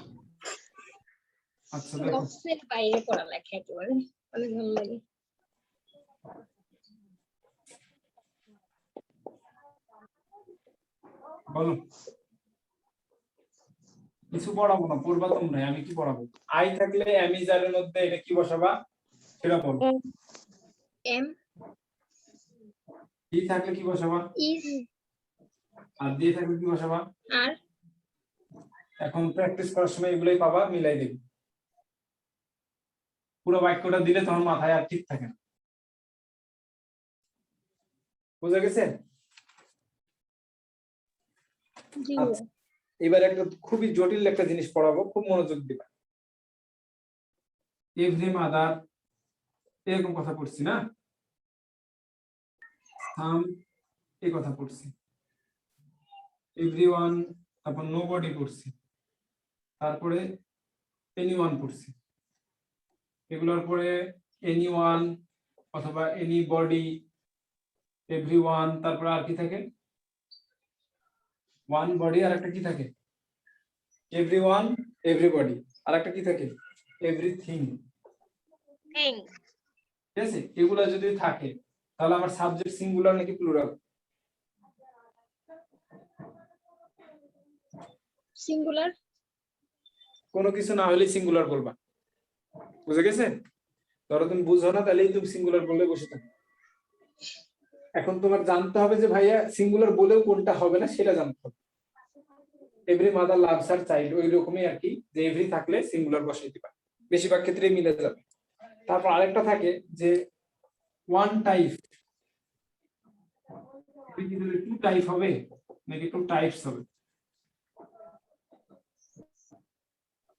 আচ্ছা দেখো, বক্সের বাইরে পড়ালেখা একেবারে অনেক ভালো লাগে। বলো। কিছু পড়াবো না, পড়বা তোমরা, আমি কি পড়াবো? আই থাকলে অ্যামিজারের মধ্যে এটা কি বসাবা সেটা বলো। এম ই থাকলে কি বসাবা? ইজ আর দিয়ে থাকলে কি বসাবা? আর এখন প্র্যাকটিস করার সময় এগুলোই পাবা, মিলাই দেবে। পুরো বাক্যটা দিলে তখন মাথায় আর ঠিক থাকে না। বুঝা গেছে? জি আচ্ছা, এবার একটা খুবই জটিল একটা জিনিস পড়াবো, খুব মনোযোগ দিবা। এভরি মাদার এরকম কথা পড়ছি না, সাম এই কথা পড়ছি, এভরিওয়ান, তারপর নোবডি পড়ছি, তারপরে এনিওয়ান পড়ছি। এগুলোর পরে এনিওয়ান অথবা এনিবডি, এভরিওয়ান, তারপরে আর কি থাকে? ওয়ান বডি, আর একটা কি থাকে? এভরিওয়ান, এভরিবডি, আর একটা কি থাকে? এভরিথিং। ঠিক আছে? এগুলা যদি থাকে তাহলে আমার সাবজেক্ট সিঙ্গুলার নাকি প্লুরাল? সিঙ্গুলার। কোনো কিছু না হলে সিঙ্গুলার বলবা, বুঝে গেছে? ধরো তুমি বুঝো না তাহলেই তুমি সিঙ্গুলার বলে বসে থাকো। এখন তোমার জানতে হবে যে ভাইয়া সিঙ্গুলার বলেও কোনটা হবে না সেটা জানতে হবে। Every mother loves her child, ওই রকমই আর কি, যে এভরি থাকলে সিঙ্গুলার বসাই দিবা, বেশিরভাগ ক্ষেত্রে মিলে যাবে। তারপর আরেকটা থাকে যে ওয়ান টাইপ, টু টাইপ হবে নাকি টু টাইপস হবে?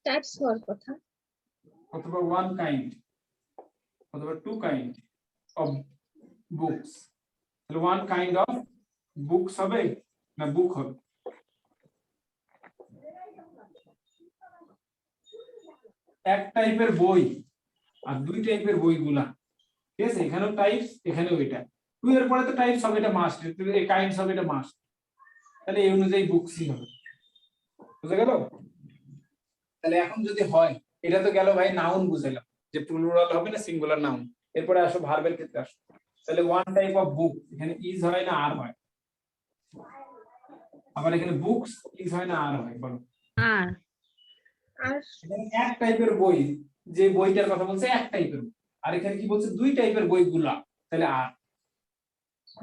টাইপস হওয়ার কথা। অথবা ওয়ান কাইন্ড অথবা টু কাইন্ড অফ বুকস, তাহলে ওয়ান কাইন্ড অফ বুকস হবে না বুক হবে? এক টাইপের বই আর 2 টাইপের বইগুলা, ঠিক আছে? এখানেও টাইপস, এখানেও এটা। 2 এর পরে তো টাইপস হবে, এটা মাস্ট, এই কাইন্ডস হবে, এটা মাস্ট। তাহলে এই অনুযায়ী বুকসই হবে, বুঝা গেল? তাহলে এখন যদি হয়, এটা তো গেল ভাই নাউন বুঝাইলাম যে প্লুরাল হবে না সিঙ্গুলার নাউন। এরপরে আসো ভার্বের ক্ষেত্রে আসো। তাহলে ওয়ান টাইপ অফ বুক, এখানে ইজ হয় না আর হয়? আবার এখানে বুকস ইজ হয় না আর হয়? বলো। আর আর এখানে এক টাইপের বই, যে বইটার কথা বলছে এক টাইপের, আর এখানে কি বলছে 2 টাইপের বইগুলা, তাহলে আর।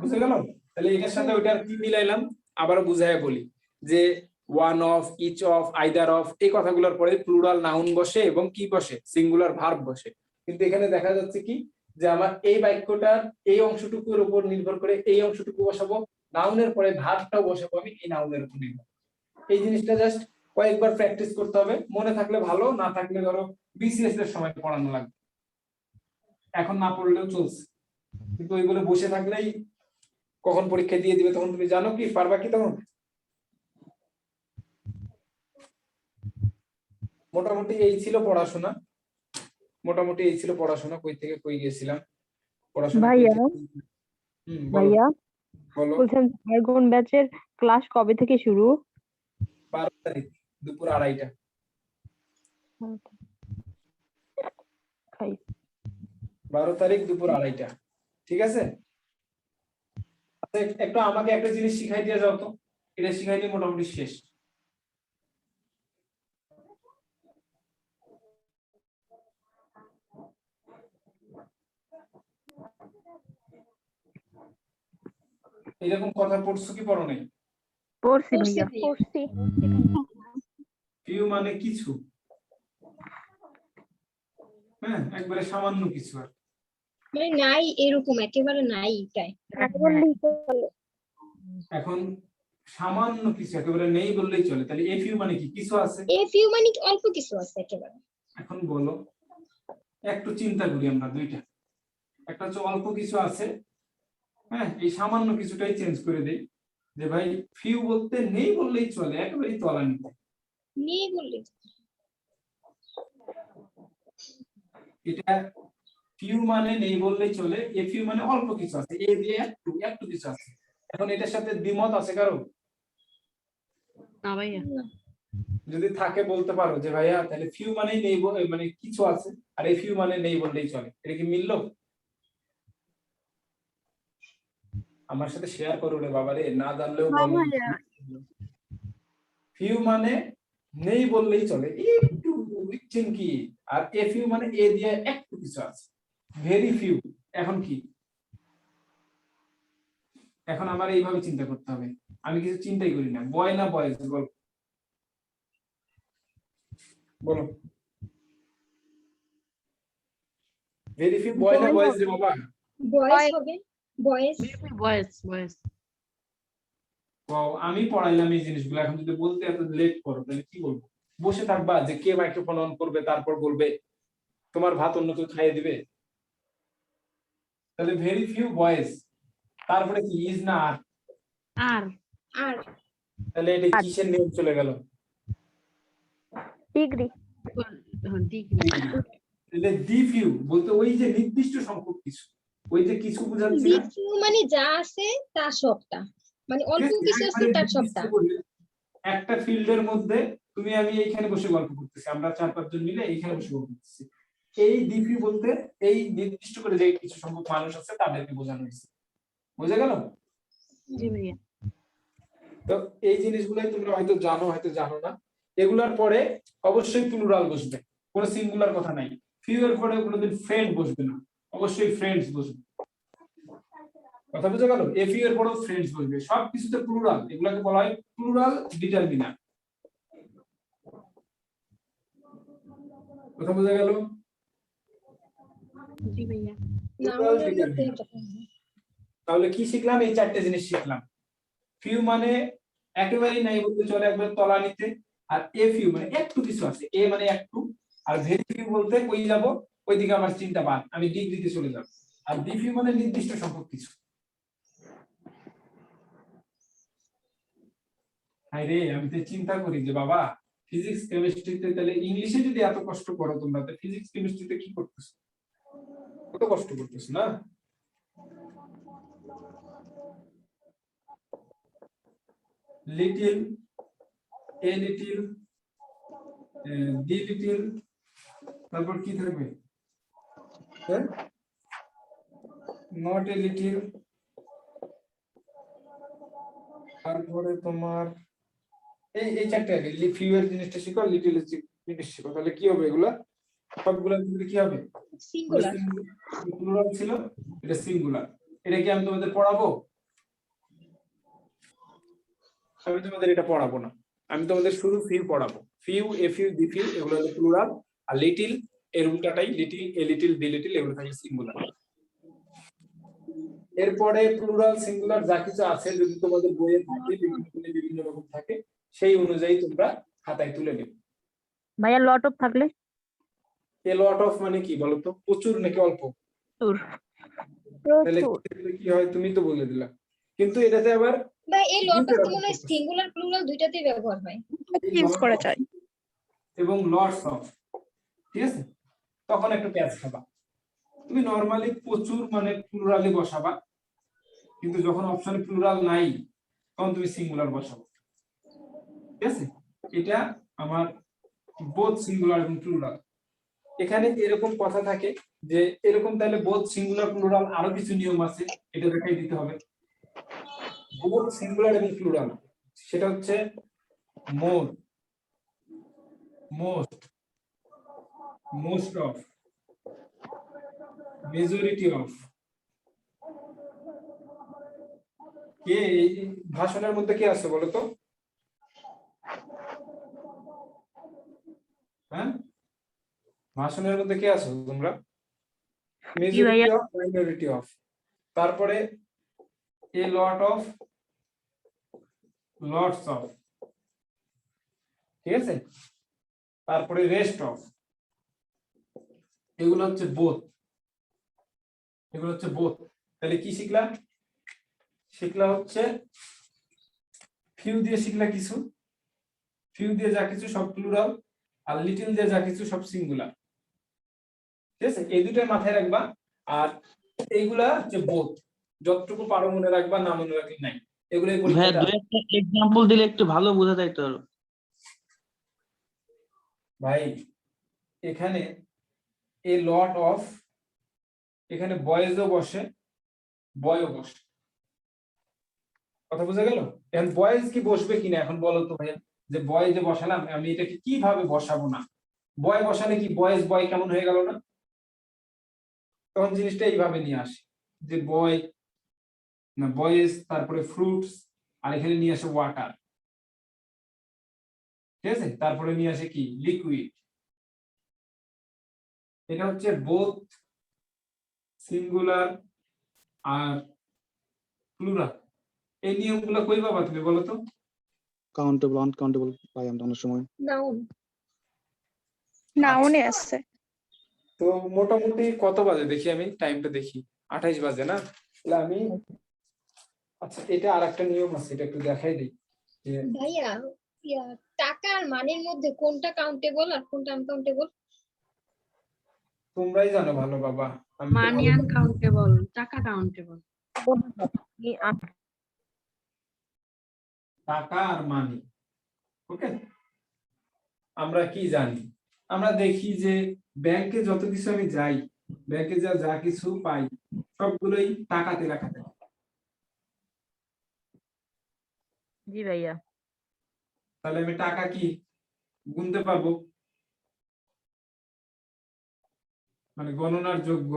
বুঝে গেল? তাহলে এটার সাথে ওইটার কি মিলাইলাম আবারও বুঝায় বলি যে one of, each of, either of, এই কথাগুলোর পরে প্লুরাল নাউন বসে এবং কি বসে? সিঙ্গুলার ভার্ব বসে। কিন্তু এখানে দেখা যাচ্ছে কি যে আমার এই বাক্যটার এই অংশটুকুর উপর নির্ভর করে এই অংশটুকু বসাবো, নাউনের পরে ভার্বটাও বসাবো আমি এই নাউনের উপর নির্ভর। এই জিনিসটা জাস্ট কয়েকবার প্র্যাকটিস করতে হবে, মনে থাকলে ভালো, না থাকলে ধরো বিসিএস এর সময় পড়ানো লাগবে, এখন না পড়লেও চলছে। কিন্তু ওইগুলো বসে থাকলেই কখন পরীক্ষা দিয়ে দিবে তখন তুমি জানো কি পারবা কি তখন? মোটামুটি এই ছিল পড়াশোনা, মোটামুটি এই ছিল পড়াশোনা। কই থেকে কই গেছিলাম? পড়াশোনা ভাইয়া, বলো ভাইয়া বলো। বলছেন আর্গন ব্যাচের ক্লাস কবে থেকে শুরু? 12 তারিখ দুপুর 2:30টা। খাই। 12 তারিখ দুপুর 2:30টা, ঠিক আছে? আচ্ছা, একটু আমাকে একটা জিনিস শিখাই দিয়ে যাও তো, এটা শিখাই দিয়ে মোটামুটি শেষ। এরকম কথা পড়ছো কি পড়ো নাই? পড়ছি ভাইয়া। পড়ছি। ফিউ মানে কিছু, হ্যাঁ, একবারে সামান্য কিছু। আর মানে নাই, এরকম একেবারে নাই এটাই। বললেই চলে। এখন সামান্য কিছু একেবারে নেই বললেই চলে, তাহলে এ ফিউ মানে কি? কিছু আছে। এ ফিউ মানে কি অল্প কিছু আছে একেবারে। এখন বলো, একটু চিন্তা করি আমরা দুইটা। একটা হচ্ছে অল্প কিছু আছে, হ্যাঁ, এই সামান্য কিছুটাই চেঞ্জ করে দেই, যে ভাই ফিউ বলতে নেই বললেই চলে, একেবারেই তলানিতে। নেই বললে এটা ফিউ মানে নেই বললেই চলে, এ ফিউ মানে অল্প কিছু আছে, এ দিয়ে একটু কিছু আছে। এখন এটার সাথে দ্বিমত আছে কারো? না ভাইয়া। যদি থাকে বলতে পারো যে ভাইয়া তাহলে ফিউ মানে নেই মানে কিছু আছে, আর এ ফিউ মানে নেই বললেই চলে, এটা কি মিললো? আমার সাথে শেয়ার করো রে বাবা রে, না জানলেও বলো। ফিউ মানে নেই বললেই চলে, একটু বুঝছেন কি? আর এ ফিউ মানে এ দিয়ে একটু কিছু আছে, ভেরি ফিউ। এখন কি? এখন আমার এইভাবে চিন্তা করতে হবে, আমি কিছু চিন্তাই করি না। বয় না বয়েজ বল, বলো। ভেরি ফিউ বয় না বয়েজ রে বাবা? বয়স হবে, বয়স। বয়েস। আমি পড়াইলাম এই জিনিসগুলো, এখন যদি বলতে এত লেট করো তাহলে কি বলবো? বসে থাকবা যে কে মাইক্রোফোন অন করবে তারপর বলবে? তোমার ভাত অন্য কেউ খাইয়ে দিবে? তাহলে ভেরি ফিউ বয়েজ, তারপরে কি ইজ না আর? আর আর তাহলে এটা কিসের নিয়ম চলে গেল? ডিগ্রি। তাহলে ডি ফিউ বলতে ওই যে নির্দিষ্ট সংখ্যক কিছু, ওই যে কিছু বোঝাচ্ছি না? ফিউ মানে যা আছে তা সবটা, মানে অল্প কিছু আছে তার সবটা। একটা ফিল্ডের মধ্যে তুমি আমি এইখানে বসে গল্প করতেছি, আমরা 4-5 জন মিলে এইখানে বসে গল্প করতেছি, এই ডিফি বলতে এই নির্দিষ্ট করে যে কিছু সংখ্যক মানুষ আছে তাদেরকে বোঝানো হয়েছে। বুঝা গেল? জি ভাইয়া। তো এই জিনিসগুলাই তোমরা হয়তো জানো, হয়তো জানো না। এগুলার পরে অবশ্যই প্লুরাল বসবে, কোনো সিঙ্গুলার কথা নাই। ফিউ এর পরে কোনোদিন ফ্রেন্ড বসবে না, অবশ্যই ফ্রেন্ডস বসবে। কথা বুঝা গেল? এফ ইউ এর পরেও ফ্রেন্ডস বসবে, সব কিছুতে প্লুরাল, এগুলাকে বলা হয় প্লুরাল ডিটারমিনার। কথা বুঝা গেল? জি ভাইয়া। Plural determinant। তাহলে কি শিখলাম? এই 4টে জিনিস শিখলাম। ফিউ মানে একেবারেই নাই বলতে চলে, একবার তলানিতে। আর এ ফিউ মানে একটু কিছু আছে, এ মানে একটু। আর ভেরি ফিউ বলতে কই যাব? ওইদিকে আমার চিন্তা বাদ, আমি ডিগ্রিতে চলে যাব। আর ডি ফিউ মানে নির্দিষ্ট সংখ্যক কিছু। হাই রে, আমি তো চিন্তা করি যে বাবা ফিজিক্স কেমিস্ট্রিতে, তাহলে ইংলিশে যদি এত কষ্ট করো তোমরা, তো ফিজিক্স কেমিস্ট্রিতে কি করতেছো? কত কষ্ট করতেছো না? Little, a little, the little, তারপর কি থাকবে? হ্যাঁ, নট এ লিটিল, তারপরে তোমার এই 4টে আগে ফিউ এর জিনিসটা শিখো, লিটিল এর জিনিস শিখো, তাহলে কি হবে? এগুলা সবগুলা ক্ষেত্রে কি হবে? সিঙ্গুলার। প্লুরাল ছিল, এটা সিঙ্গুলার। এটা কি আমি তোমাদের পড়াবো? আমি তোমাদের এটা পড়াবো না, আমি তোমাদের শুধু ফিউ পড়াবো। Few, a few, the few এগুলো হলো প্লুরাল। আর লিটিল এর উল্টাটাই, little, a little, the little এগুলো থাকে সিঙ্গুলার। এরপরে প্লুরাল সিঙ্গুলার যা কিছু আছে যদি তোমাদের বইয়ে থাকে, বিভিন্ন রকম থাকে, সেই অনুযায়ী তোমরা খাতায় তুলে নেবে। ভাইয়া লট অফ থাকলে? এ লট অফ মানে কি বলতো? প্রচুর নাকি অল্প? তাহলে কি হয় তুমি তো বলে দিলা, কিন্তু এটাতে আবার বা এই লট অফ তো মনে হয় সিঙ্গুলার প্লুরাল দুইটাতেই ব্যবহার হয়। চেঞ্জ করা যায়। এবং লটস অফ, ঠিক আছে? তখন একটু প্যাচ খাবা। তুমি নরমালি প্রচুর মানে প্লুরালি বসাবা, কিন্তু যখন অপশনে প্লুরাল নাই তখন তুমি সিঙ্গুলার বসাবো, ঠিক আছে? এটা আমার বোথ সিঙ্গুলার এবং প্লুরাল। এখানে এরকম কথা থাকে যে এরকম, তাহলে বোথ সিঙ্গুলার প্লুরাল আরো কিছু নিয়ম আছে, এটা দেখাই দিতে হবে। বোথ সিঙ্গুলার এবং প্লুরাল, সেটা হচ্ছে more, most, most of, majority of. কে এই ভাষণের মধ্যে কে আছে বলো তো? হ্যাঁ, ভাষণের মধ্যে কে আছো তোমরা? মেজরিটি অফ, মাইনরিটি অফ, তারপরে এ লট অফ, লটস অফ, ঠিক আছে, তারপরে রেস্ট অফ। এগুলো হচ্ছে বোথ, এগুলো হচ্ছে বোথ। তাহলে কি শিখলাম? শিখলা হচ্ছে ফিউ দিয়ে শিখলা কিছু, ফিউ দিয়ে যা কিছু সব প্লুরাল, আর লিটল দিয়ে যা কিছু সব সিঙ্গুলার, ঠিক আছে? এই দুটোর মাথায় রাখবা। আর এইগুলা হচ্ছে বোথ, যতটুকু পারো মনে রাখবা, না মনে রাখলে নাই। এগুলো ভাইয়া দুই একটা এক্সাম্পল দিলে একটু ভালো বোঝা যাইতো আরো। ভাই এখানে এ লট অফ, এখানে বয়েজও বসে, বয়ও বসে, কথা বোঝা গেল? এখন বয়েজ কি বসবে কিনা এখন বলো তো ভাইয়া, যে বয় যে বসালাম আমি এটাকে কিভাবে বসাবো? না বয় বসালে কি বয়েজ বয় কেমন হয়ে গেল না? তখন জিনিসটা এইভাবে নিয়ে আসে যে বয় না বয়েজ, তারপরে ফ্রুটস, আর এখানে নিয়ে আসে ওয়াটার, ঠিক আছে? তারপরে নিয়ে আসে কি লিকুইড। এটা হচ্ছে বোথ সিঙ্গুলার আর প্লুরাল। এই নিয়মগুলো কই পাবা তুমি বলো তো? কাউন্টেবল আনকাউন্টেবল পাই আমরা অনেক সময়। নাউন। নাউনে আছে। তো মোটামুটি কত বাজে দেখি, আমি টাইমটা দেখি, 28 বাজে না? তাহলে আমি, আচ্ছা এটা আর একটা নিয়ম আছে, এটা একটু দেখাই দিই যে ভাইয়া টাকা আর মানির মধ্যে কোনটা কাউন্টেবল আর কোনটা আনকাউন্টেবল? তোমরাই জানো ভালো বাবা, আমি তো মানি ভালো- আনকাউন্টেবল, টাকা কাউন্টেবল। টাকা আর মানি, ওকে? আমরা কি জানি? আমরা দেখি যে ব্যাংকে যত কিছু আমি যাই, ব্যাংকে যা যা কিছু পাই সবগুলোই টাকাতে লেখা থাকে। জি ভাইয়া। তাহলে আমি টাকা কি গুনতে পারবো, মানে গণনার যোগ্য,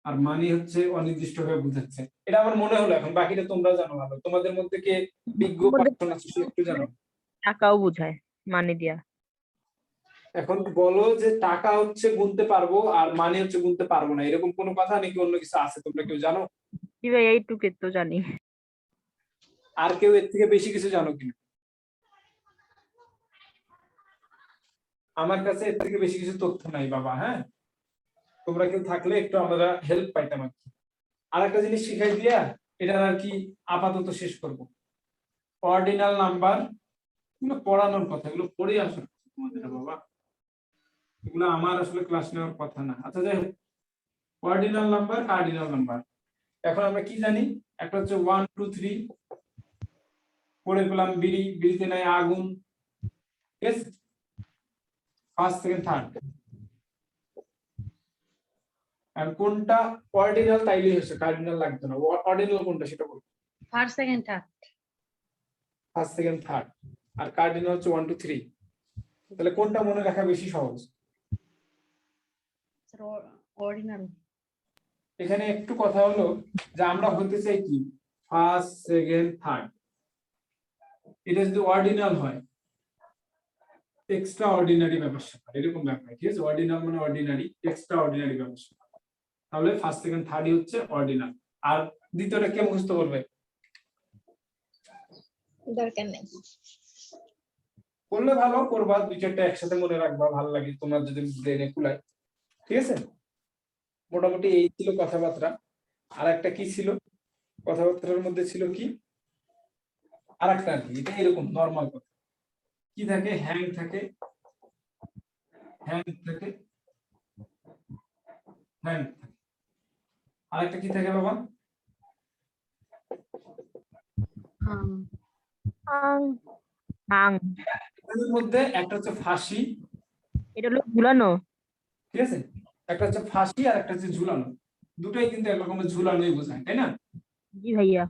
আর মানি হচ্ছে অনির্দিষ্টভাবে বোঝাচ্ছে। এটা আমার মনে হলো, এখন বাকিটা তোমরা জানো ভালো। তোমাদের মধ্যে কে বিজ্ঞ পার্সন আছে সে একটু জানো? টাকাও বুঝায় মানে দিয়া। এখন বলো যে টাকা হচ্ছে গুনতে পারবো আর মানি হচ্ছে গুনতে পারবো না, এরকম কোনো কথা নাকি অন্য কিছু আছে? তোমরা কেউ জানো? জি ভাইয়া এইটুকু তো জানি। আর কেউ এর থেকে বেশি কিছু জানো কিনা? আমার কাছে এর থেকে বেশি কিছু তথ্য নাই বাবা। হ্যাঁ, তোমরা কেউ থাকলে একটু আমরা হেল্প পাইতাম আর কি। আর একটা জিনিস শিখাই দিয়া এটা আর কি আপাতত শেষ করব। অর্ডিনাল নাম্বার, এগুলো পড়ানোর কথা, এগুলো পড়ে আসো তোমাদের বাবা, এগুলো আমার আসলে ক্লাস নেওয়ার কথা না। আচ্ছা যাই হোক, অর্ডিনাল নাম্বার, কার্ডিনাল নাম্বার। এখন আমরা কি জানি? একটা হচ্ছে 1 2 3, পড়ে পেলাম বিড়ি, বিড়িতে নাই আগুন, yes, ফার্স্ট সেকেন্ড থার্ড। আর কোনটা অর্ডিনাল তাইলেই হচ্ছে, কার্ডিনাল লাগবে না। অর্ডিনাল কোনটা সেটা বলো। First second third. First second third, আর কার্ডিনাল হচ্ছে 1 2 3। তাহলে কোনটা মনে রাখা বেশি সহজ? অর্ডিনাল। এখানে একটু কথা হলো যে আমরা হতে চাই কি ফার্স্ট সেকেন্ড থার্ড। এটা যদি অর্ডিনাল হয়, এক্সট্রা অর্ডিনারি ব্যাপার স্যাপার এরকম ব্যাপার, ঠিক আছে? অর্ডিনাল মানে অর্ডিনারি, এক্সট্রা অর্ডিনারি ব্যাপার স্যাপার। তাহলে ফার্স্ট সেকেন্ড থার্ডই হচ্ছে অর্ডিনাল। আর দ্বিতীয়টা কে মুখস্থ করবে? দরকার নেই। করলে ভালো, করবা, দুই চারটা একসাথে মনে রাখবা, ভালো লাগে তোমার যদি ব্রেনে কুলায়, ঠিক আছে? মোটামুটি এই ছিল কথাবার্তা। আর একটা কি ছিল কথাবার্তার মধ্যে? ছিল কি আর একটা আর কি, এটা এরকম নর্মাল কথা। কি থাকে? হ্যাং থাকে, হ্যাং থাকে, হ্যাং থাকে। আর একটা কি থাকে বাবা? আং। এর মধ্যে একটা হচ্ছে ফাঁসি, এটা হলো ঝুলানো। ঠিক আছে? একটা হচ্ছে ফাঁসি আর একটা হচ্ছে ঝুলানো, দুটোই কিন্তু একরকমের ঝুলানোই বোঝায়, তাই না? জি ভাইয়া।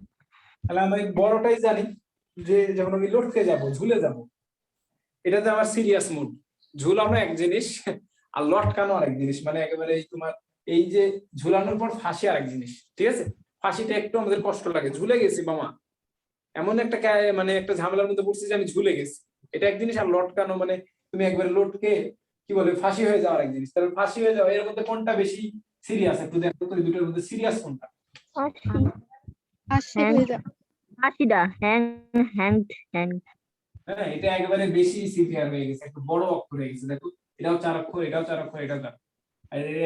তাহলে আমরা এই বড়টাই জানি যে যখন আমি লটকে যাব, ঝুলে যাব, এটাতে আমার সিরিয়াস মুড। ঝুলানো এক জিনিস আর লটকানো আরেক জিনিস, মানে একেবারে এই তোমার এই যে ঝুলানোর পর ফাঁসি আরেক জিনিস, ঠিক আছে? ফাঁসিটা একটু আমাদের কষ্ট লাগে, ঝুলে গেছি মামা, এমন একটা মানে একটা ঝামেলার মধ্যে পড়ছি যে আমি ঝুলে গেছি, এটা এক জিনিস। আর লটকানো মানে তুমি একবারে লটকে কি বলে ফাঁসি হয়ে যাওয়ার এক জিনিস। তাহলে ফাঁসি হয়ে যাওয়া, এর মধ্যে কোনটা বেশি সিরিয়াস? একটু দেখো তো এই দুটোর মধ্যে সিরিয়াস কোনটা? ফাঁসি। ফাঁসি হ্যাঁ। ভাইয়া। ফাঁসিটা হ্যাংড। হ্যাঁ, এটা একেবারে বেশি সিভিয়ার হয়ে গেছে, একটু বড় অক্ষর হয়ে গেছে। দেখো এটাও 4 অক্ষর, এটাও 4 অক্ষর, এটাও 4। আর এটা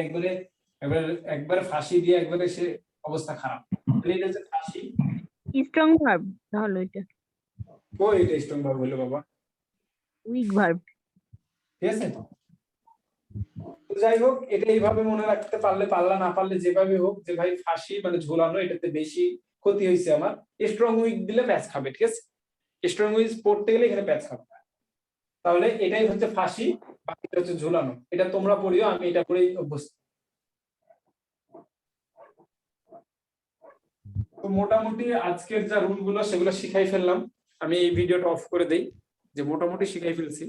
একবারে ফাঁসি দিয়ে একবারে সে অবস্থা খারাপ। তাহলে এটা হচ্ছে ফাঁসি। স্ট্রং ভার্ব তাহলে এটা। ও এটা স্ট্রং ভার্ব হলো বাবা, উইক ভার্ব। ঠিক আছে? তো যাই হোক, এটা এইভাবে মনে রাখতে পারলে পারলা, না পারলে যেভাবে হোক, যে ভাই ফাঁসি মানে ঝোলানো, এটাতে বেশি ক্ষতি হয়েছে আমার। স্ট্রং উইক দিলে প্যাচ খাবে, ঠিক আছে? স্ট্রং উইক পড়তে গেলে এখানে প্যাচ খাবে। তাহলে এটাই হচ্ছে ফাঁসি, বাকিটা হচ্ছে ঝোলানো। এটা তোমরা পড়িও, আমি এটা পড়েই অভ্যস্ত। তো মোটামুটি আজকের যা রুল গুলো সেগুলো শিখাই ফেললাম। আমি এই ভিডিওটা অফ করে দেই, যে মোটামুটি শিখাই ফেলছি।